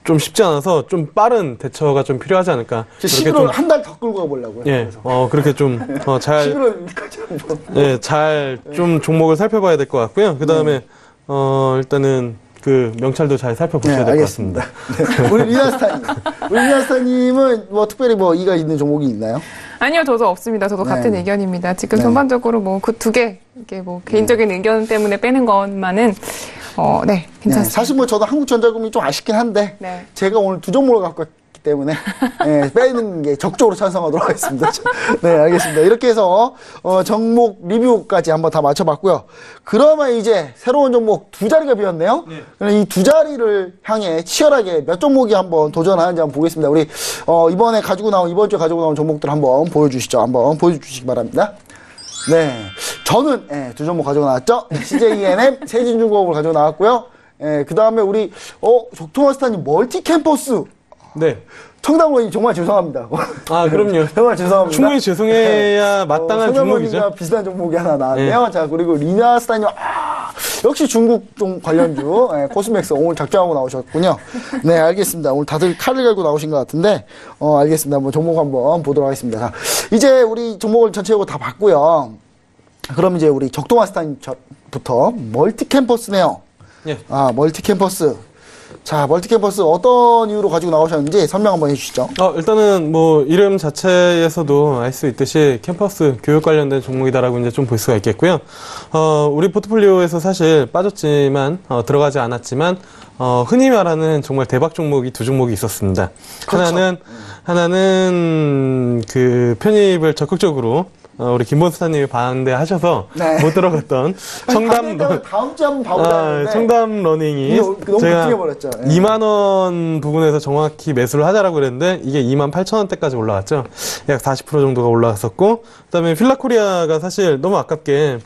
좀 쉽지 않아서 좀 빠른 대처가 좀 필요하지 않을까. 11월 한 달 더 끌고 가보려고요. 예, 그렇게 좀, 11월까지 한번. 예, 잘 좀 종목을 살펴봐야 될 것 같고요. 그 다음에, 일단은 그 명찰도 잘 살펴보셔야 될 것 같습니다. 네. 우리 리나스타님은 뭐 특별히 뭐 이가 있는 종목이 있나요? 아니요, 저도 없습니다. 저도 같은 의견입니다. 지금 전반적으로 뭐 그 두 개, 이게 뭐 개인적인 의견 때문에 빼는 것만은, 네, 괜찮습니다. 사실 뭐 저도 한국전자금이 좀 아쉽긴 한데, 제가 오늘 두 종목을 갖고 왔기 때문에, 빼는 게 적극적으로 찬성하도록 하겠습니다. 네, 알겠습니다. 이렇게 해서, 종목 리뷰까지 한번 다 맞춰봤고요. 그러면 이제 새로운 종목 두 자리가 비었네요. 이 두 자리를 향해 치열하게 몇 종목이 한번 도전하는지 한번 보겠습니다. 우리, 이번 주에 가지고 나온 종목들 한번 보여주시죠. 한번 보여주시기 바랍니다. 네. 저는, 두 종목 가지고 나왔죠. CJENM, 세진중공업을 가지고 나왔고요. 그 다음에 우리, 조토마스타님 멀티 캠퍼스. 네. 청담원님 정말 죄송합니다. 그럼요. 정말 죄송합니다. 충분히 죄송해야 마땅한 종목이죠. 비슷한 종목이 하나 나왔네요. 자, 그리고 리나스타님, 역시 중국 좀 관련주, 코스맥스 오늘 작정하고 나오셨군요. 네, 알겠습니다. 오늘 다들 칼을 갈고 나오신 것 같은데, 알겠습니다. 한번 종목 한번 보도록 하겠습니다. 자, 이제 우리 종목을 전체적으로 다 봤고요. 그럼 이제 우리 적도마스타님부터 멀티 캠퍼스네요. 예. 멀티 캠퍼스. 자, 멀티캠퍼스 어떤 이유로 가지고 나오셨는지 설명 한번 해주시죠. 일단은 뭐 이름 자체에서도 알 수 있듯이 캠퍼스 교육 관련된 종목이다라고 이제 좀 볼 수가 있겠고요. 우리 포트폴리오에서 사실 빠졌지만 들어가지 않았지만 흔히 말하는 정말 대박 종목이 두 종목이 있었습니다. 그렇죠. 하나는 그 편입을 적극적으로 우리 김본스타님이 반대하셔서 네. 못 들어갔던 청담 다음 주에 한번 봐보자 했는데 청담 러닝이 너무 제가 뛰어버렸죠. 2만 원 부분에서 정확히 매수를 하자라고 그랬는데 이게 28,000원대까지 올라갔죠. 약 40% 정도가 올라갔었고 그다음에 필라코리아가 사실 너무 아깝게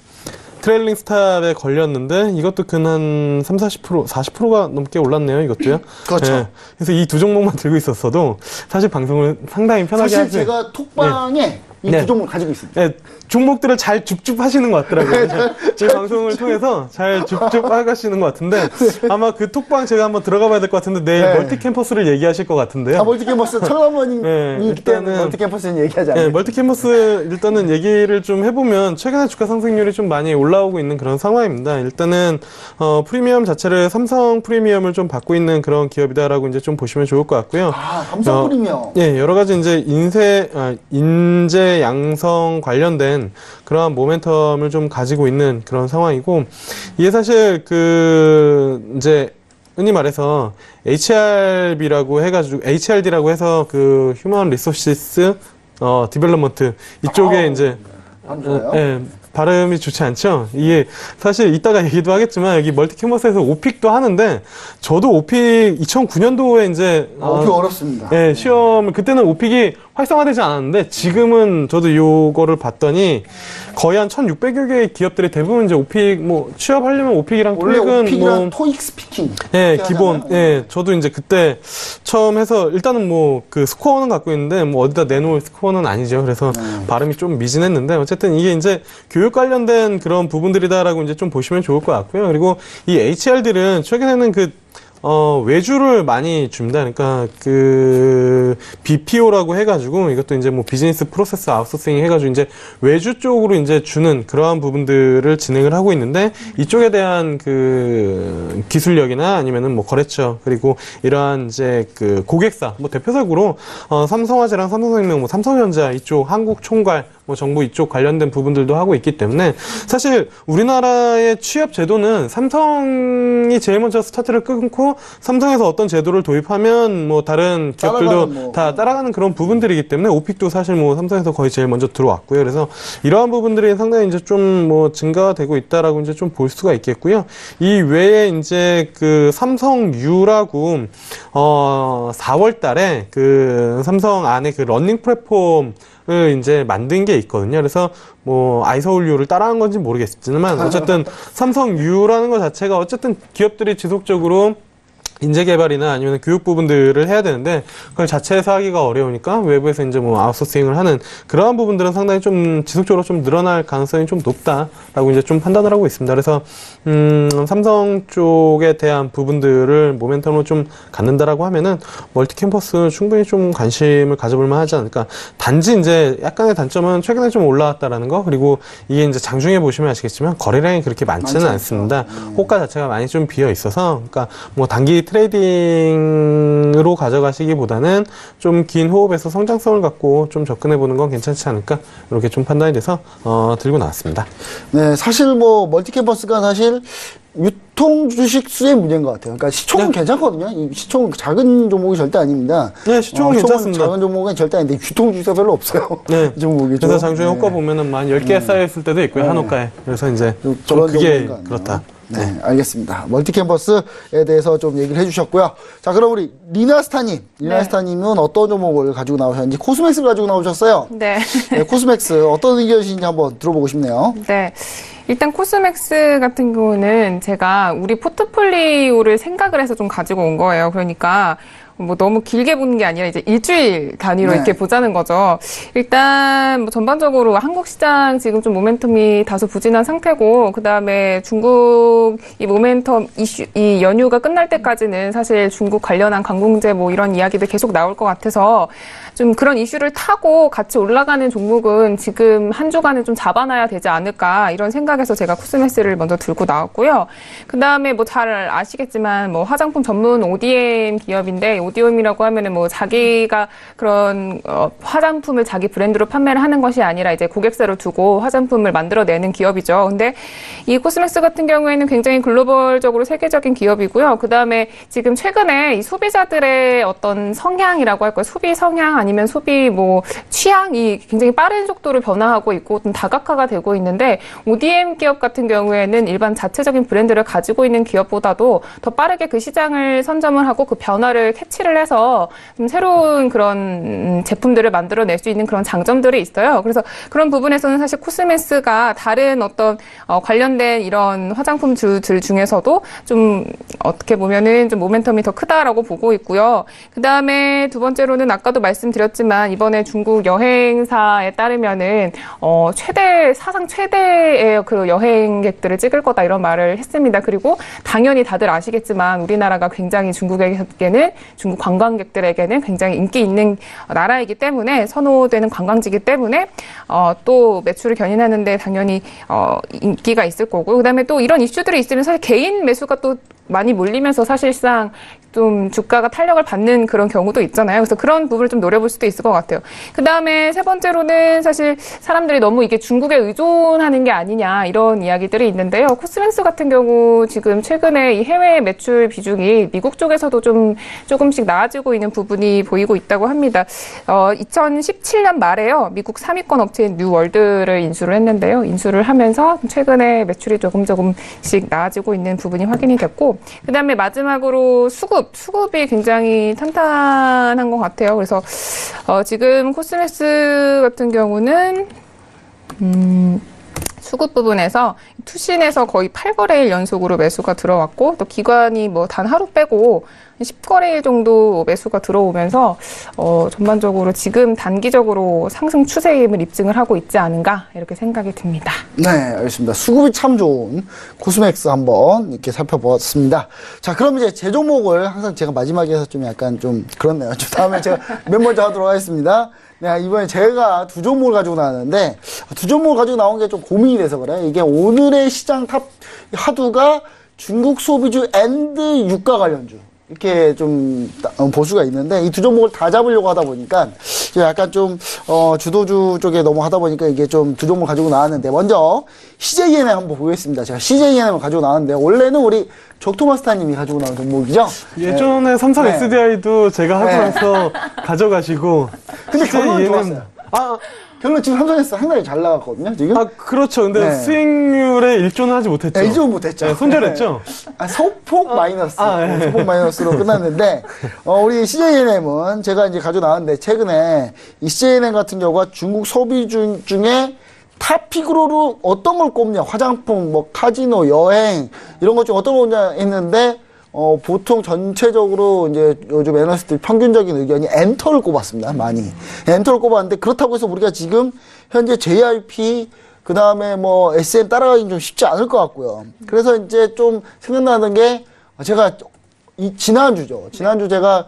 트레일링 스탑에 걸렸는데 이것도 근 30, 40%, 40%가 넘게 올랐네요. 이것도요. 그렇죠. 그래서 이 두 종목만 들고 있었어도 사실 방송을 상당히 편하게 사실 하지. 제가 톡방에 이 두 종목을 가지고 있습니다. 네, 종목들을 잘 줍줍 하시는 것 같더라고요. 제 방송을 통해서 잘 줍줍 하시는 것 같은데 아마 그 톡방 제가 한번 들어가 봐야 될 것 같은데 내일 네. 멀티캠퍼스를 얘기하실 것 같은데요. 멀티캠퍼스 청담원이 있기 때문에 멀티캠퍼스는 얘기하지 않아요. 네, 멀티캠퍼스 일단은 얘기를 좀 해보면 최근에 주가 상승률이 좀 많이 올라오고 있는 그런 상황입니다. 일단은 프리미엄 자체를 삼성 프리미엄을 좀 받고 있는 그런 기업이다라고 이제 좀 보시면 좋을 것 같고요. 삼성 프리미엄. 예, 여러 가지 이제 인재 양성 관련된 그러한 모멘텀을 좀 가지고 있는 그런 상황이고, 이게 사실 이제 흔히 말해서 HRB라고 해가지고, HRD라고 해서 그 휴먼 리소시스 디벨롭먼트 이쪽에 이제 예, 발음이 좋지 않죠? 이게 사실 이따가 얘기도 하겠지만 여기 멀티캐머스에서 오픽도 하는데 저도 오픽 2009년도에 이제 오픽 어렵습니다. 예, 시험을 그때는 오픽이 활성화되지 않았는데 지금은 저도 요거를 봤더니 거의 한 1,600여 개의 기업들이 대부분 이제 오픽 취업하려면 오픽이랑 원래 토익은 오픽이랑 토익 스피킹. 예, 기본. 예, 저도 이제 그때 처음 해서 일단은 그 스코어는 갖고 있는데 어디다 내놓을 스코어는 아니죠. 그래서 발음이 좀 미진했는데 어쨌든 이게 이제 교육 관련된 그런 부분들이다라고 이제 좀 보시면 좋을 것 같고요. 그리고 이 HR들은 최근에는 외주를 많이 줍니다. 그러니까 BPO라고 해가지고 이것도 이제 비즈니스 프로세스 아웃소싱 해가지고 이제 외주 쪽으로 이제 주는 그러한 부분들을 진행을 하고 있는데 이쪽에 대한 기술력이나 아니면은 거래처 그리고 이러한 이제 고객사 대표적으로 삼성화재랑 삼성생명 삼성전자 이쪽 한국총괄 정부 이쪽 관련된 부분들도 하고 있기 때문에 사실 우리나라의 취업 제도는 삼성이 제일 먼저 스타트를 끊고 삼성에서 어떤 제도를 도입하면 다른 기업들도 다 따라가는 그런 부분들이기 때문에 오픽도 사실 삼성에서 거의 제일 먼저 들어왔고요. 그래서 이러한 부분들이 상당히 이제 좀 증가가 되고 있다라고 이제 좀 볼 수가 있겠고요. 이 외에 이제 삼성유라고 4월 달에 삼성 안에 러닝 플랫폼 을 이제 만든 게 있거든요. 그래서 아이서울유를 따라한 건지 모르겠지만 어쨌든 삼성유라는 것 자체가 어쨌든 기업들이 지속적으로 인재 개발이나 아니면 교육 부분들을 해야 되는데 그걸 자체에서 하기가 어려우니까 외부에서 이제 아웃소싱을 하는 그러한 부분들은 상당히 좀 지속적으로 좀 늘어날 가능성이 좀 높다라고 이제 좀 판단을 하고 있습니다. 그래서 삼성 쪽에 대한 부분들을 모멘텀으로 좀 갖는다라고 하면은 멀티캠퍼스 충분히 좀 관심을 가져볼 만하지 않을까. 단지 이제 약간의 단점은 최근에 좀 올라왔다라는 거, 그리고 이게 이제 장중에 보시면 아시겠지만 거래량이 그렇게 많지는 않습니다. 호가 자체가 많이 좀 비어 있어서, 그러니까 단기 트레이딩으로 가져가시기보다는 좀 긴 호흡에서 성장성을 갖고 좀 접근해보는 건 괜찮지 않을까, 이렇게 좀 판단이 돼서 들고 나왔습니다. 네, 사실 멀티캠퍼스가 사실 유통 주식 수의 문제인 것 같아요. 그러니까 시총은 괜찮거든요. 이 시총은 작은 종목이 절대 아닙니다. 네, 시총은 괜찮습니다. 작은 종목은 절대 아닌데 유통 주식이 별로 없어요. 네, 이 종목이죠. 그래서 장중에 호가 보면은 한 10개 쌓여있을 때도 있고요, 한 호가에. 그래서 이제 좀 그게 그렇다. 네, 알겠습니다. 멀티캠퍼스에 대해서 좀 얘기를 해주셨고요. 자, 그럼 우리 리나스타님. 리나스타님은 어떤 종목을 가지고 나오셨는지, 코스맥스를 가지고 나오셨어요. 네. 네, 코스맥스 어떤 의견이신지 한번 들어보고 싶네요. 네. 일단 코스맥스 같은 경우는 제가 우리 포트폴리오를 생각을 해서 좀 가지고 온 거예요. 그러니까 너무 길게 보는 게 아니라 이제 일주일 단위로 이렇게 보자는 거죠. 일단 전반적으로 한국 시장 지금 좀 모멘텀이 다소 부진한 상태고, 그 다음에 중국 이 모멘텀 이슈, 이 연휴가 끝날 때까지는 사실 중국 관련한 관공제 이런 이야기들 계속 나올 것 같아서 좀 그런 이슈를 타고 같이 올라가는 종목은 지금 한 주간은 좀 잡아놔야 되지 않을까, 이런 생각에서 제가 코스맥스를 먼저 들고 나왔고요. 그 다음에 잘 아시겠지만 화장품 전문 ODM 기업인데 오디옴이라고 하면은 뭐 자기가 그런 화장품을 자기 브랜드로 판매를 하는 것이 아니라 이제 고객사를 두고 화장품을 만들어내는 기업이죠. 근데 이 코스맥스 같은 경우에는 굉장히 글로벌적으로 세계적인 기업이고요. 그 다음에 지금 최근에 이 소비자들의 어떤 성향이라고 할까요? 소비 성향 아니면 소비 뭐 취향이 굉장히 빠른 속도로 변화하고 있고 좀 다각화가 되고 있는데 ODM 기업 같은 경우에는 일반 자체적인 브랜드를 가지고 있는 기업보다도 더 빠르게 그 시장을 선점을 하고 그 변화를 캐치를 해서 좀 새로운 그런 제품들을 만들어낼 수 있는 그런 장점들이 있어요. 그래서 그런 부분에서는 사실 코스메스가 다른 어떤 관련된 이런 화장품주들 중에서도 좀 어떻게 보면은 좀 모멘텀이 더 크다라고 보고 있고요. 그 다음에 두 번째로는 아까도 말씀드렸지만 이번에 중국 여행사에 따르면은 사상 최대의 그 여행객들을 찍을 거다 이런 말을 했습니다. 그리고 당연히 다들 아시겠지만 우리나라가 굉장히 중국에게는 중국 관광객들에게는 굉장히 인기 있는 나라이기 때문에 선호되는 관광지이기 때문에 또 매출을 견인하는데 당연히 인기가 있을 거고 그다음에 또 이런 이슈들이 있으면 사실 개인 매수가 또 많이 몰리면서 사실상 좀 주가가 탄력을 받는 그런 경우도 있잖아요. 그래서 그런 부분을 좀 노려볼 수도 있을 것 같아요. 그 다음에 세 번째로는 사실 사람들이 너무 이게 중국에 의존하는 게 아니냐 이런 이야기들이 있는데요. 코스맥스 같은 경우 지금 최근에 이 해외 매출 비중이 미국 쪽에서도 좀 조금씩 나아지고 있는 부분이 보이고 있다고 합니다. 2017년 말에요. 미국 3위권 업체인 뉴월드를 인수를 했는데요. 인수를 하면서 최근에 매출이 조금씩 나아지고 있는 부분이 확인이 됐고 그 다음에 마지막으로 수급이 굉장히 탄탄한 것 같아요. 그래서 지금 코스맥스 같은 경우는 수급 부분에서 투신에서 거의 8거래일 연속으로 매수가 들어왔고 또 기관이 뭐 단 하루 빼고 10거래일 정도 매수가 들어오면서 전반적으로 지금 단기적으로 상승 추세임을 입증을 하고 있지 않은가 이렇게 생각이 듭니다. 네, 알겠습니다. 수급이 참 좋은 코스맥스 한번 이렇게 살펴보았습니다. 자, 그럼 이제 제 종목을 항상 제가 마지막에 해서 좀 약간 좀 그렇네요. 다음에 제가 맨 먼저 하도록 하겠습니다. 네, 이번에 제가 두 종목을 가지고 나왔는데 두 종목을 가지고 나온 게 좀 고민이 돼서 그래요. 이게 오늘의 시장 탑 하두가 중국 소비주 앤드 유가 관련주 이렇게 좀 볼 수가 있는데 이 두 종목을 다 잡으려고 하다 보니까 약간 좀 주도주 쪽에 너무 하다 보니까 이게 좀 두 종목을 가지고 나왔는데 먼저 CJENM 한번 보겠습니다. 제가 CJENM을 가지고 나왔는데 원래는 우리 적토마스타님이 가지고 나온 종목이죠. 예전에 네. 삼성 네. SDI도 제가 하고 나서 가져가시고 근데 결론은 CJENM 좋았어요. 결론 지금 삼성에서 상당히 잘 나갔거든요, 지금. 그렇죠. 근데 네. 수익률에 일조는 하지 못했죠. 일조 못했죠. 네, 손절했죠. 소폭 마이너스. 네. 소폭 마이너스로 끝났는데, 우리 CJNM은 제가 이제 가지고 나왔는데, 최근에 이 CJNM 같은 경우가 중국 소비주 중에 탑픽으로 어떤 걸 꼽냐. 화장품, 뭐, 카지노, 여행, 이런 것 중 어떤 걸 꼽냐 했는데, 보통 전체적으로 이제 요즘 애널리스트들 평균적인 의견이 엔터를 꼽았습니다. 많이. 엔터를 꼽았는데 그렇다고 해서 우리가 지금 현재 JYP 그 다음에 뭐 SM 따라가기는 좀 쉽지 않을 것 같고요. 그래서 이제 좀 생각나는 게 제가 지난주 제가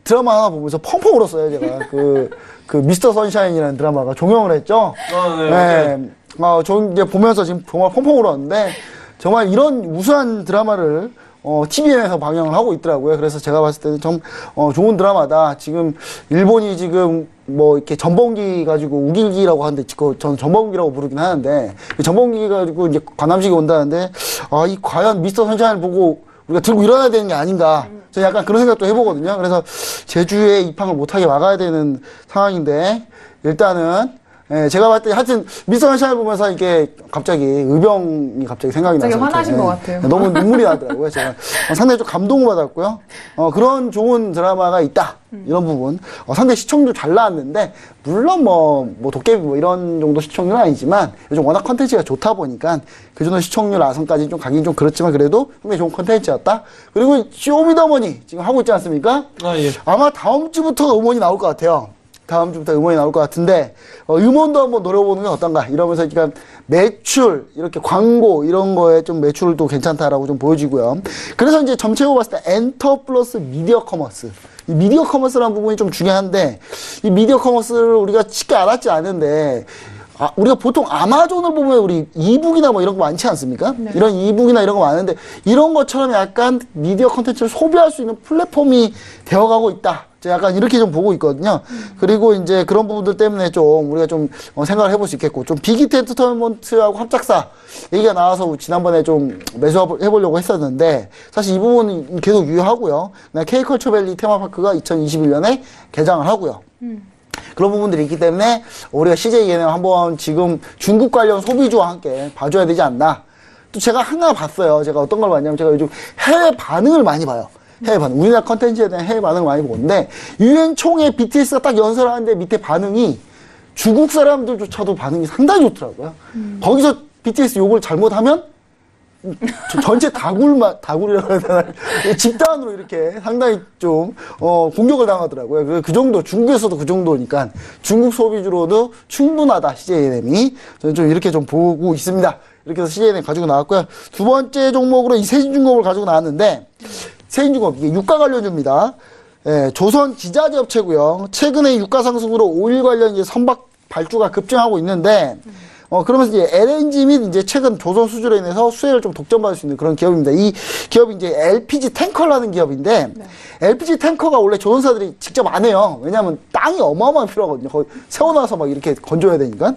드라마 하나 보면서 펑펑 울었어요. 제가 그 미스터 선샤인이라는 드라마가 종영을 했죠. 네. 저 이제 보면서 지금 정말 펑펑 울었는데 정말 이런 우수한 드라마를 TVN에서 방영을 하고 있더라고요. 그래서 제가 봤을 때는 좀, 좋은 드라마다. 지금, 일본이 지금, 뭐, 이렇게 전범기 가지고 우길기라고 하는데, 저는 전범기라고 부르긴 하는데, 전범기 가지고 이제 관함식이 온다는데, 과연 미스터 선샤인을 보고 우리가 들고 일어나야 되는 게 아닌가. 저는 약간 그런 생각도 해보거든요. 그래서 제주에 입항을 못하게 막아야 되는 상황인데, 일단은, 예, 제가 봤을 때 하여튼 미스터 선샤인을 보면서 이게 갑자기 의병이 갑자기 생각이 나서 갑자기 화나신 것 같아요. 너무 눈물이 나더라고요. 제가 상당히 좀 감동을 받았고요. 그런 좋은 드라마가 있다. 이런 부분. 상당히 시청률 잘 나왔는데 물론 뭐 도깨비 뭐 이런 정도 시청률은 아니지만 요즘 워낙 컨텐츠가 좋다 보니까 그 정도 시청률 아성까지 좀 가긴 좀 그렇지만 그래도 굉장히 좋은 컨텐츠였다. 그리고 쇼미더머니 지금 하고 있지 않습니까? 예. 아마 다음 주부터 음원이 나올 것 같아요. 다음 주부터 음원이 나올 것 같은데 음원도 한번 노려보는 게 어떤가 이러면서 그러니까 매출 이렇게 광고 이런 거에 좀 매출도 괜찮다라고 좀 보여지고요. 그래서 이제 전체적으로 봤을 때 엔터 플러스 미디어 커머스 이 미디어 커머스라는 부분이 좀 중요한데 이 미디어 커머스를 우리가 쉽게 알았지 않은데 우리가 보통 아마존을 보면 우리 이북이나 뭐 이런 거 많지 않습니까? 네. 이런 이북이나 이런 거 많은데 이런 것처럼 약간 미디어 콘텐츠를 소비할 수 있는 플랫폼이 되어가고 있다. 제가 약간 이렇게 좀 보고 있거든요. 그리고 이제 그런 부분들 때문에 좀 우리가 좀 생각을 해볼 수 있겠고, 좀 빅히트 엔터테인먼트하고 합작사 얘기가 나와서 지난번에 좀 매수해보려고 했었는데, 사실 이 부분은 계속 유효하고요. K컬처밸리 테마파크가 2021년에 개장을 하고요. 그런 부분들이 있기 때문에 우리가 CJ ENM 한번 지금 중국 관련 소비주와 함께 봐줘야 되지 않나. 또 제가 하나 봤어요. 제가 어떤 걸 봤냐면 제가 요즘 해외 반응을 많이 봐요. 해외 반응. 우리나라 컨텐츠에 대한 해외 반응을 많이 보는데, 유엔 총회 BTS가 딱 연설하는데 밑에 반응이 중국 사람들조차도 반응이 상당히 좋더라고요. 거기서 BTS 욕을 잘못하면 전체 다굴이라고 해야 되나? 집단으로 이렇게 상당히 좀, 공격을 당하더라고요. 그 정도, 중국에서도 그 정도니까 중국 소비주로도 충분하다, CJNM이. 저는 좀 이렇게 좀 보고 있습니다. 이렇게 해서 CJNM 가지고 나왔고요. 두 번째 종목으로 이 세진중공업을 가지고 나왔는데, 세진중공업, 이게 유가 관련주입니다. 예, 조선 지자재 업체고요. 최근에 유가 상승으로 오일 관련 이제 선박 발주가 급증하고 있는데, 그러면서 이제 LNG 및 이제 최근 조선 수주로 인해서 수혜를 좀 독점받을 수 있는 그런 기업입니다. 이 기업이 이제 LPG 탱커라는 기업인데, 네. LPG 탱커가 원래 조선사들이 직접 안 해요. 왜냐하면 땅이 어마어마하게 필요하거든요. 거기 세워놔서 막 이렇게 건조해야 되니까.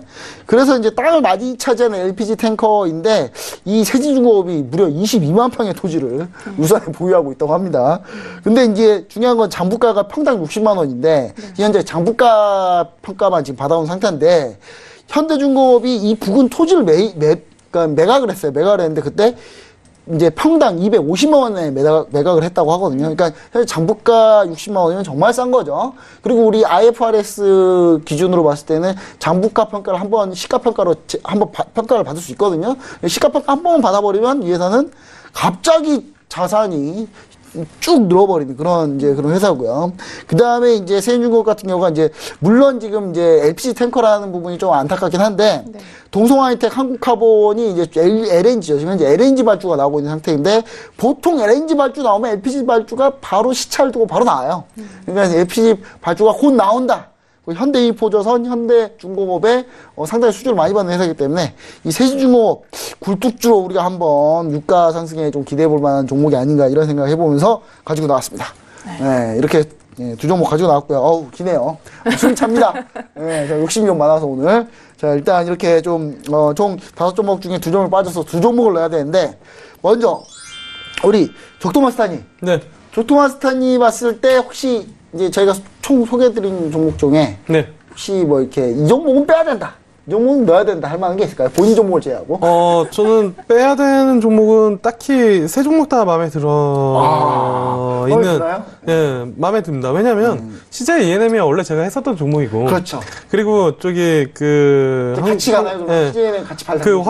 그래서 이제 땅을 많이 차지하는 LPG 탱커인데, 이 세진중공업이 무려 22만 평의 토지를 유산에 보유하고 있다고 합니다. 근데 이제 중요한 건 장부가가 평당 60만 원인데, 현재 장부가 평가만 지금 받아온 상태인데, 현대중공업이 이 부근 토지를 그러니까 매각을 했어요. 매각을 했는데 그때 이제 평당 250만 원에 매각을 했다고 하거든요. 그러니까 현재 장부가 60만 원이면 정말 싼 거죠. 그리고 우리 IFRS 기준으로 봤을 때는 장부가 평가를 한번 시가평가로 한번 평가를 받을 수 있거든요. 시가평가 한 번 받아버리면 이 회사는 갑자기 자산이 쭉 늘어버리는 그런 회사고요. 그 다음에 이제 세진중공업 같은 경우가 이제 물론 지금 이제 LPG 탱커라는 부분이 좀 안타깝긴 한데, 네. 동성하이텍, 한국카본이 이제 LNG죠. 지금 현재 LNG 발주가 나오고 있는 상태인데, 보통 LNG 발주 나오면 LPG 발주가 바로 시차를 두고 바로 나와요. 그러니까 LPG 발주가 곧 나온다. 현대이포조선, 현대중공업에 상당히 수주를 많이 받는 회사이기 때문에 이 세진중공업 굴뚝주로 우리가 한번 유가 상승에 좀 기대해 볼 만한 종목이 아닌가 이런 생각을 해보면서 가지고 나왔습니다. 네, 이렇게 두 종목 가지고 나왔고요. 어우, 기네요. 숨이 찹니다. 네, 제가 욕심이 좀 많아서 오늘. 자, 일단 이렇게 총 5종목 중에 2종목을 빠져서 2종목을 넣어야 되는데, 먼저 우리 적도마스타님. 네. 적도마스타님 봤을 때 혹시 이제 저희가 총 소개해드린 종목 중에 네. 혹시 뭐 이렇게 이 종목은 빼야 된다, 이 종목은 넣어야 된다 할 만한 게 있을까요? 본인 종목을 제외하고. 저는 빼야 되는 종목은 딱히 세 종목 다 마음에 들어 있는. 예, 마음에 듭니다. 왜냐면 CJ ENM이 원래 제가 했었던 종목이고. 그렇죠. 그리고 저기 같이 가나요? 예, CJ ENM 같이 팔자. 그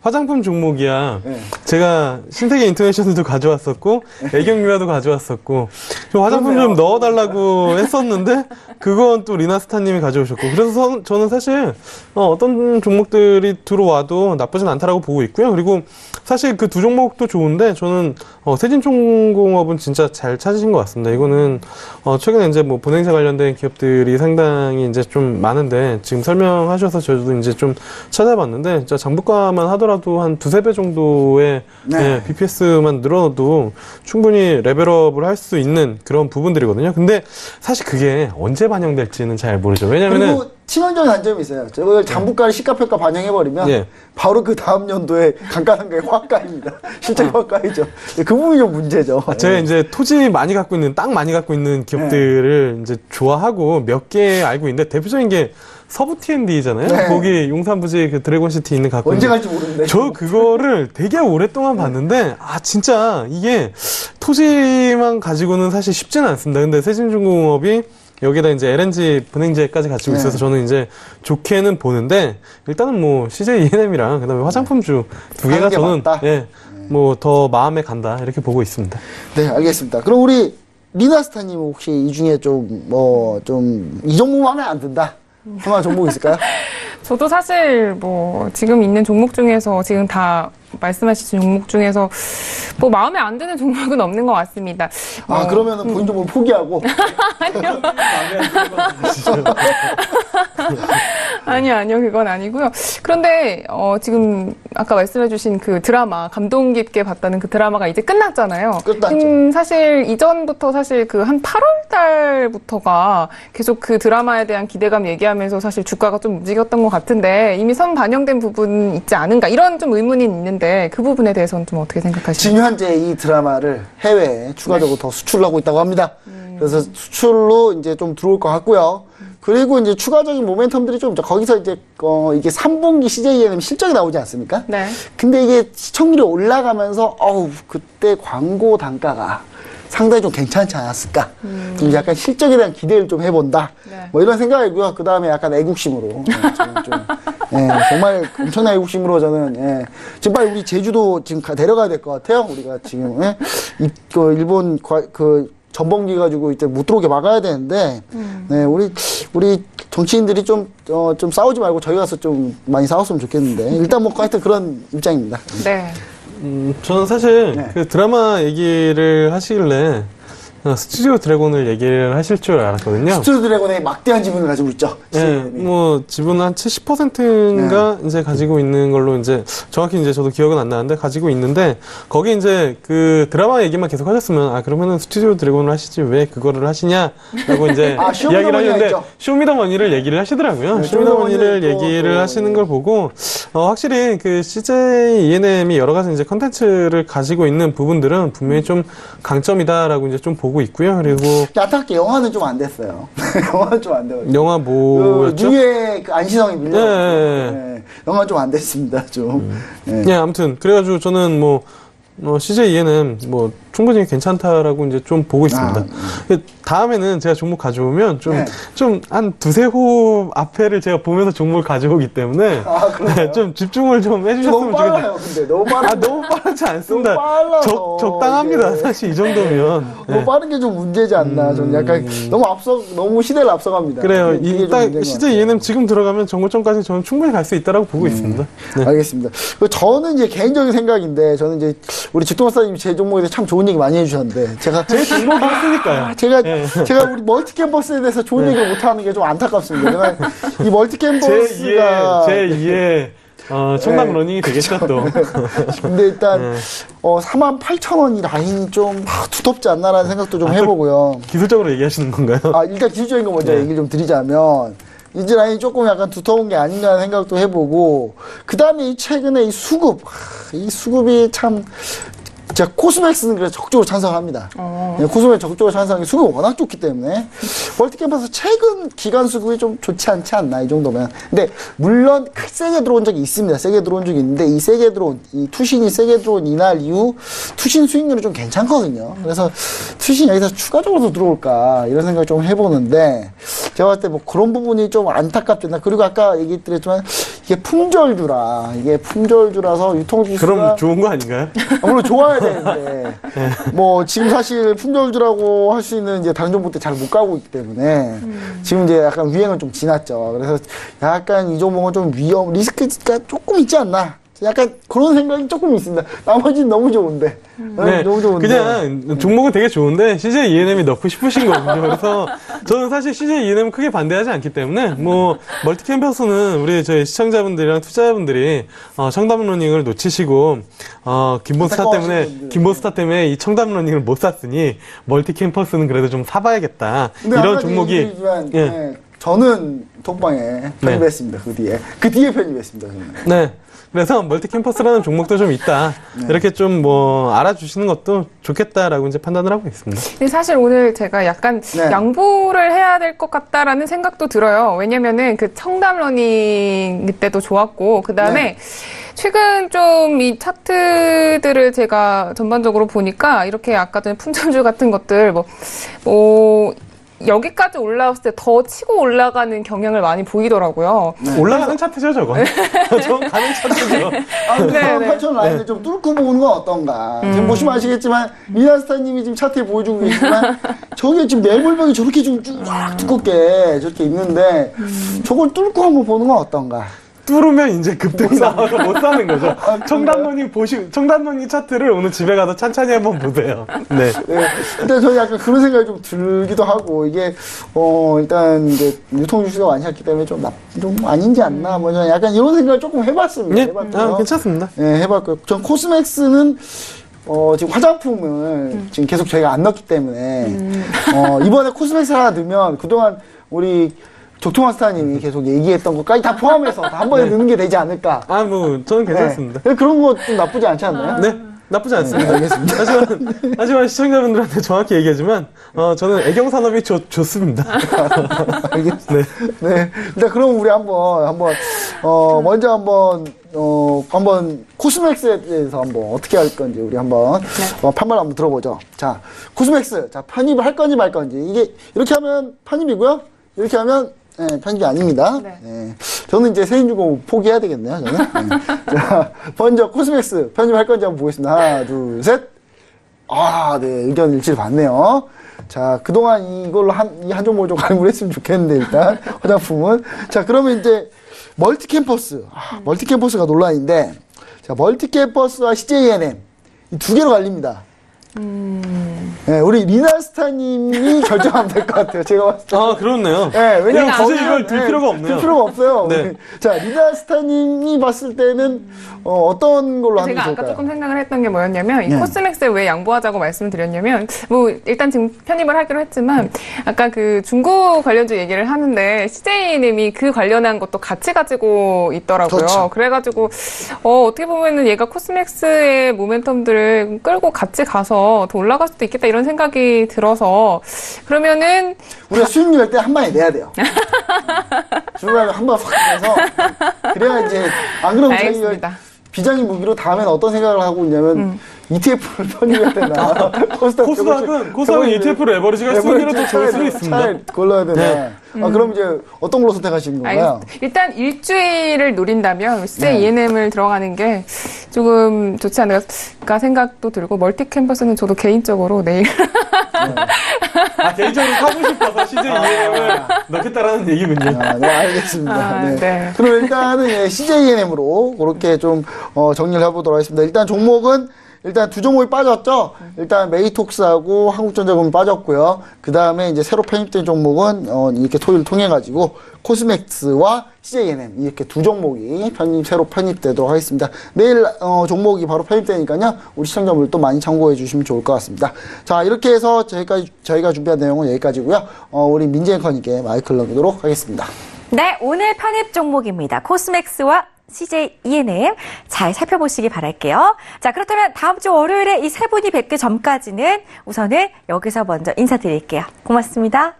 화장품 종목이야. 예. 제가 신세계 인터내셔널도 가져왔었고, 애경유아도 가져왔었고, 화장품 좀 넣어달라고 했었는데, 그건 또 리나스타님이 가져오셨고. 그래서 저는 사실 어떤 종목들이 들어와도 나쁘진 않다라고 보고 있고요. 그리고 사실 그 두 종목도 좋은데 저는 세진중공업은 진짜 잘 찾으신 것 같습니다. 이거는 최근에 이제 뭐 분행사 관련된 기업들이 상당히 이제 좀 많은데 지금 설명하셔서 저도 이제 좀 찾아봤는데 진짜 장부가만 하더라도 한 2-3배 정도의 네. BPS만 늘어도 충분히 레벨업을 할 수 있는 그런 부분들이거든요. 근데 사실 그게 언제 반영될지는 잘 모르죠. 왜냐면은 그리고 친환경 단점이 있어요. 저걸 장부가를 시가평가 반영해버리면 예. 바로 그 다음 연도에 감가상각이 확가입니다. 실제 확가이죠. 그 부분이 좀 문제죠. 제가 이제 토지 많이 갖고 있는, 땅 많이 갖고 있는 기업들을 이제 좋아하고 몇 개 알고 있는데 대표적인 게 서부 T&D잖아요. 네. 거기 용산부지 그 드래곤시티 있는 갖고 언제 갈지 모르는데. 저 그거를 되게 오랫동안 봤는데 진짜 이게 토지만 가지고는 사실 쉽지는 않습니다. 근데 세진중공업이 여기다 이제 LNG 분행제까지 갖추고 있어서 저는 이제 좋게는 보는데 일단은 뭐 CJ ENM이랑 그다음에 화장품주 두 개가 저는 뭐 더 마음에 간다 이렇게 보고 있습니다. 네, 알겠습니다. 그럼 우리 리나스타님 혹시 이 중에 이 종목 마음에 안 든다 하나 종목 있을까요? 저도 사실 뭐 지금 있는 종목 중에서 지금 다 말씀하신 종목 중에서 뭐 마음에 안 드는 종목은 없는 것 같습니다. 그러면은 본인 종목 포기하고. 아니요. 아니요, 그건 아니고요. 그런데 지금 아까 말씀해주신 그 드라마, 감동 깊게 봤다는 그 드라마가 이제 끝났잖아요. 끝났죠. 사실 이전부터 사실 그 한 8월 달부터가 계속 그 드라마에 대한 기대감 얘기하면서 사실 주가가 좀 움직였던 것 같은데 이미 선 반영된 부분 있지 않은가 이런 좀 의문이 있는데 그 부분에 대해서는 좀 어떻게 생각하시나요? 지금 현재 이 드라마를 해외에 추가적으로 더 수출하고 있다고 합니다. 그래서 수출로 이제 좀 들어올 것 같고요. 그리고 이제 추가적인 모멘텀들이 좀 있죠. 거기서 이제 이게 3분기 CJENM 실적이 나오지 않습니까? 네. 근데 이게 시청률이 올라가면서 그때 광고 단가가 상당히 좀 괜찮지 않았을까? 좀 약간 실적에 대한 기대를 좀 해본다. 네. 뭐 이런 생각이고요. 그 다음에 약간 애국심으로 저는 좀 정말 엄청난 애국심으로 저는 지금 빨리 우리 제주도 지금 데려가야 될 것 같아요. 우리가 지금 일본 전범기 가지고 이제 못 들어오게 막아야 되는데, 네, 우리 정치인들이 좀 싸우지 말고 저희 가서 좀 많이 싸웠으면 좋겠는데, 일단 뭐 하여튼 그런 입장입니다. 네. 저는 사실 네. 그 드라마 얘기를 하시길래 스튜디오 드래곤을 얘기를 하실 줄 알았거든요. 스튜디오 드래곤의 막대한 지분을 가지고 있죠. 네, 뭐 지분은 한 70%인가 이제 가지고 있는 걸로 이제 정확히 이제 저도 기억은 안 나는데 가지고 있는데 거기 이제 그 드라마 얘기만 계속 하셨으면 그러면은 스튜디오 드래곤을 하시지 왜 그거를 하시냐라고 이제 이야기를 하는데 쇼미더머니를 얘기를 하시더라고요. 네, 쇼미더머니를 얘기를 하시는 걸 보고 확실히 그 CJ ENM이 여러 가지 이제 컨텐츠를 가지고 있는 부분들은 분명히 좀 강점이다라고 이제 좀 보고 있고요. 그리고 안타깝게 영화는 좀 안 됐어요. 영화는 좀 안 돼요. 영화 뭐였죠? 뉴의 그 안시성이 밀려. 네. 영화 좀 안 됐습니다. 좀. 네, 아무튼 그래가지고 저는 CJ ENM 충분히 괜찮다라고 이제 좀 보고 있습니다. 다음에는 제가 종목 가져오면 좀 한 두세 호흡 앞에를 제가 보면서 종목을 가져오기 때문에 좀 집중을 좀 해주셨으면 좋겠어요. 너무 빨라요, 근데 너무 빨라. 너무 빠르지 않습니다. 너무 빨라서 적당합니다. 이게. 사실 이 정도면. 너무 빠른 게 좀 문제지 않나. 저는 약간 너무 시대를 앞서갑니다. 그래요. 딱 CJ ENM 지금 들어가면 정고점까지 저는 충분히 갈 수 있다라고 보고 있습니다. 네. 알겠습니다. 저는 이제 개인적인 생각인데 저는 이제 우리 직동박사님이 제 종목에 대해서 참 좋은 얘기 많이 해주셨는데 제가 제 종목이 했으니까요. 제가 우리 멀티캠퍼스에 대해서 좋은 얘기를 못하는 게 좀 안타깝습니다. 제가 이 멀티캠퍼스가 제2의 청담 러닝이 되겠죠 또. 근데 일단 48,000원이 라인이 좀 두텁지 않나라는 생각도 좀 해보고요. 기술적으로 얘기하시는 건가요? 일단 기술적인 거 먼저 얘기를 좀 드리자면 이제 라인이 조금 약간 두터운 게 아닌가 하는 생각도 해보고 그 다음에 최근에 이 수급이 참 제가 코스맥스는 그래서 적극적으로 찬성합니다. 코스맥 적극적으로 찬성하는 게 수급이 워낙 좋기 때문에 멀티캠퍼스 최근 기간 수급이 좀 좋지 않지 않나 이 정도면. 근데 물론 세게 들어온 적이 있습니다. 세게 들어온 적이 있는데 이 투신이 세게 들어온 이날 이후 투신 수익률이 좀 괜찮거든요. 그래서 투신 여기서 추가적으로 들어올까 이런 생각을 좀 해보는데 제가 봤을 때 그런 부분이 좀 안타깝다. 그리고 아까 얘기했지만 이게 품절주라서 유통기수가 그럼 좋은 거 아닌가요? 물론 좋아야 되는데 지금 사실 품절주라고 할 수 있는 이제 다른 종목 때 잘 못 가고 있기 때문에 지금 이제 약간 유행은 좀 지났죠. 그래서 약간 이 종목은 좀 리스크가 조금 있지 않나. 약간 그런 생각이 조금 있습니다. 나머지는 너무 좋은데. 네, 너무 좋은데. 그냥 종목은 되게 좋은데 CJ ENM이 넣고 싶으신 거거든요. 그래서 저는 사실 CJ ENM 크게 반대하지 않기 때문에 멀티캠퍼스는 저희 시청자분들이랑 투자자분들이 청담 러닝을 놓치시고 김본스타 때문에 이 청담 러닝을 못 샀으니 멀티캠퍼스는 그래도 좀 사봐야겠다. 이런 종목이 저는 톡방에 편입했습니다. 그 뒤에 편입했습니다. 저는. 네. 그래서 멀티캠퍼스라는 종목도 좀 있다. 이렇게 좀 알아주시는 것도 좋겠다라고 이제 판단을 하고 있습니다. 근데 사실 오늘 제가 약간 양보를 해야 될 것 같다라는 생각도 들어요. 왜냐면은 그 청담 러닝 그때도 좋았고, 그 다음에 최근 좀 이 차트들을 제가 전반적으로 보니까 이렇게 아까 전에 품절주 같은 것들 여기까지 올라왔을 때 더 치고 올라가는 경향을 많이 보이더라고요. 올라가는 차트죠, 저거. 저건 가는 차트죠. 8,000 라인을 좀 뚫고 보는 건 어떤가. 지금 보시면 아시겠지만, 미나스타님이 지금 차트에 보여주고 계시지만, 저게 지금 매물벽이 저렇게 좀 쭉 두껍게 저렇게 있는데, 저걸 뚫고 한번 보는 건 어떤가. 뚫으면 이제 급등이 나와서 못 사는 거죠. 청담머니 차트를 오늘 집에 가서 찬찬히 한번 보세요. 네. 네. 일단 저는 약간 그런 생각이 좀 들기도 하고, 이게, 일단 이제 유통주시가 많이 했기 때문에 좀 아닌지 않나, 뭐, 저는 약간 이런 생각을 조금 해봤습니다. 네? 해봤고요. 괜찮습니다. 네, 해봤고요. 전 코스맥스는, 지금 화장품을 지금 계속 저희가 안 넣기 때문에, 이번에 코스맥스 하나 넣으면 그동안 우리 조통환 스타님이 계속 얘기했던 것까지 다 포함해서 다 한 번에 넣는 게 되지 않을까. 저는 괜찮습니다. 네. 그런 거 좀 나쁘지 않지 않나요? 네. 나쁘지 않습니다. 네, 알겠습니다. 하지만 시청자분들한테 정확히 얘기하지만, 저는 애경산업이 좋습니다. 알겠습니다. 네. 네. 일단 그럼 우리 먼저 한번 코스맥스에 대해서 한번 어떻게 할 건지 우리 한번 판말 한번 들어보죠. 자, 코스맥스. 자, 편입을 할 건지 말 건지. 이게 이렇게 하면 편입이고요. 이렇게 하면 편집이 아닙니다. 네. 네. 저는 이제 세인주고 포기해야 되겠네요, 저는. 네. 자, 먼저 코스맥스 편집할 건지 한번 보겠습니다. 하나, 둘, 셋. 네, 의견 일치를 봤네요. 자, 그동안 이걸로 이 한 종목 좀 가름을 했으면 좋겠는데, 일단, 화장품은. 자, 그러면 이제, 멀티캠퍼스. 멀티캠퍼스가 논란인데, 자, 멀티캠퍼스와 CJNM. 이 두 개로 갈립니다. 네, 우리 리나스타님이 결정하면 될 것 같아요. 제가 봤을 때. 그렇네요. 네, 왜냐면 굳이 이걸 들 필요가 없네요. 들 필요가 없어요. 네. 자, 리나스타님이 봤을 때는 어떤 걸로 하는 게 제가 좋을까요? 아까 조금 생각을 했던 게 뭐였냐면 이 네. 코스맥스에 왜 양보하자고 말씀을 드렸냐면 뭐 일단 지금 편입을 하기로 했지만 아까 그 중고 관련주 얘기를 하는데 CJ님이 그 관련한 것도 같이 가지고 있더라고요. 그렇죠. 그래가지고 어떻게 보면은 얘가 코스맥스의 모멘텀들을 끌고 같이 가서 더 올라갈 수도 있겠다 이런 생각이 들어서 그러면은 우리가 수익률 낼 때 한 방에 내야 돼요. 중간에 한 방 확 내서 그래야 이제 안 그러면 자기가 알겠습니다. 비장의 무기로 다음에는 어떤 생각을 하고 있냐면 ETF를 편입해야 되나 코스닥은 ETF로 레버리지가 수익률을 더 좋을 수도 있습니다. 차를 골라야 되나. 네. 그럼 이제 어떤 걸로 선택하시는 건가요? 일단 일주일을 노린다면 네. CJENM을 들어가는 게 조금 좋지 않을까 생각도 들고 멀티캠퍼스는 저도 개인적으로 내일 개인적으로 사고 싶어서 CJENM을 넣겠다라는 얘기군요. 네, 알겠습니다. 네. 네. 그럼 일단은 CJENM으로 그렇게 좀 정리를 해보도록 하겠습니다. 일단 종목은 일단 두 종목이 빠졌죠. 일단 메이톡스하고 한국전자금이 빠졌고요. 그 다음에 이제 새로 편입된 종목은 이렇게 토요일 통해 가지고 코스맥스와 CJNM 이렇게 두 종목이 새로 편입되도록 하겠습니다. 내일 종목이 바로 편입되니까요. 우리 시청자분들도 많이 참고해 주시면 좋을 것 같습니다. 자, 이렇게 해서 저희가 준비한 내용은 여기까지고요. 우리 민재앵커님께 마이크를 넘기도록 하겠습니다. 네, 오늘 편입 종목입니다. 코스맥스와 CJENM 잘 살펴보시기 바랄게요. 자, 그렇다면 다음 주 월요일에 이 세 분이 뵙기 전까지는 우선은 여기서 먼저 인사드릴게요. 고맙습니다.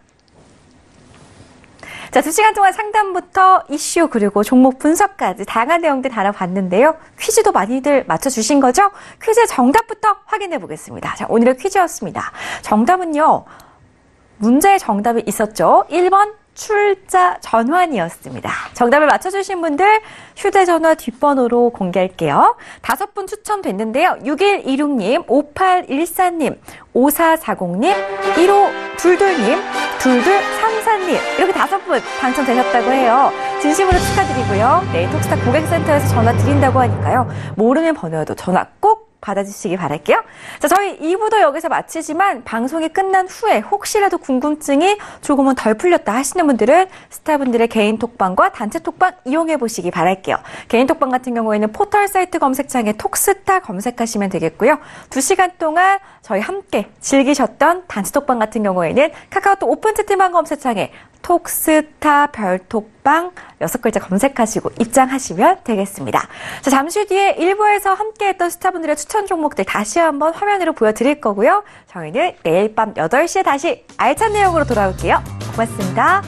자, 2시간 동안 상담부터 이슈 그리고 종목 분석까지 다양한 내용들 다뤄봤는데요. 퀴즈도 많이들 맞춰주신 거죠? 퀴즈 정답부터 확인해 보겠습니다. 자, 오늘의 퀴즈였습니다. 정답은요. 문제의 정답이 있었죠. 1번 출자 전환이었습니다. 정답을 맞춰주신 분들 휴대전화 뒷번호로 공개할게요. 5분 추첨됐는데요. 6126님, 5814님, 5440님, 1522님, 2234님 이렇게 5분 당첨되셨다고 해요. 진심으로 축하드리고요. 네, 톡스타 고객센터에서 전화 드린다고 하니까요. 모르는 번호여도 전화 꼭 받아주시기 바랄게요. 자, 저희 2부도 여기서 마치지만 방송이 끝난 후에 혹시라도 궁금증이 조금은 덜 풀렸다 하시는 분들은 스타분들의 개인 톡방과 단체 톡방 이용해 보시기 바랄게요. 개인 톡방 같은 경우에는 포털 사이트 검색창에 톡스타 검색하시면 되겠고요. 2시간 동안 저희 함께 즐기셨던 단체 톡방 같은 경우에는 카카오톡 오픈 채팅방 검색창에 톡스타 별톡방 6글자 검색하시고 입장하시면 되겠습니다. 자, 잠시 뒤에 1부에서 함께했던 스타분들의 추천 종목들 다시 한번 화면으로 보여드릴 거고요. 저희는 내일 밤 8시에 다시 알찬 내용으로 돌아올게요. 고맙습니다.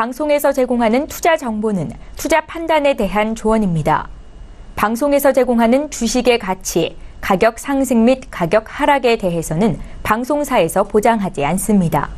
방송에서 제공하는 투자 정보는 투자 판단에 대한 조언입니다. 방송에서 제공하는 주식의 가치, 가격 상승 및 가격 하락에 대해서는 방송사에서 보장하지 않습니다.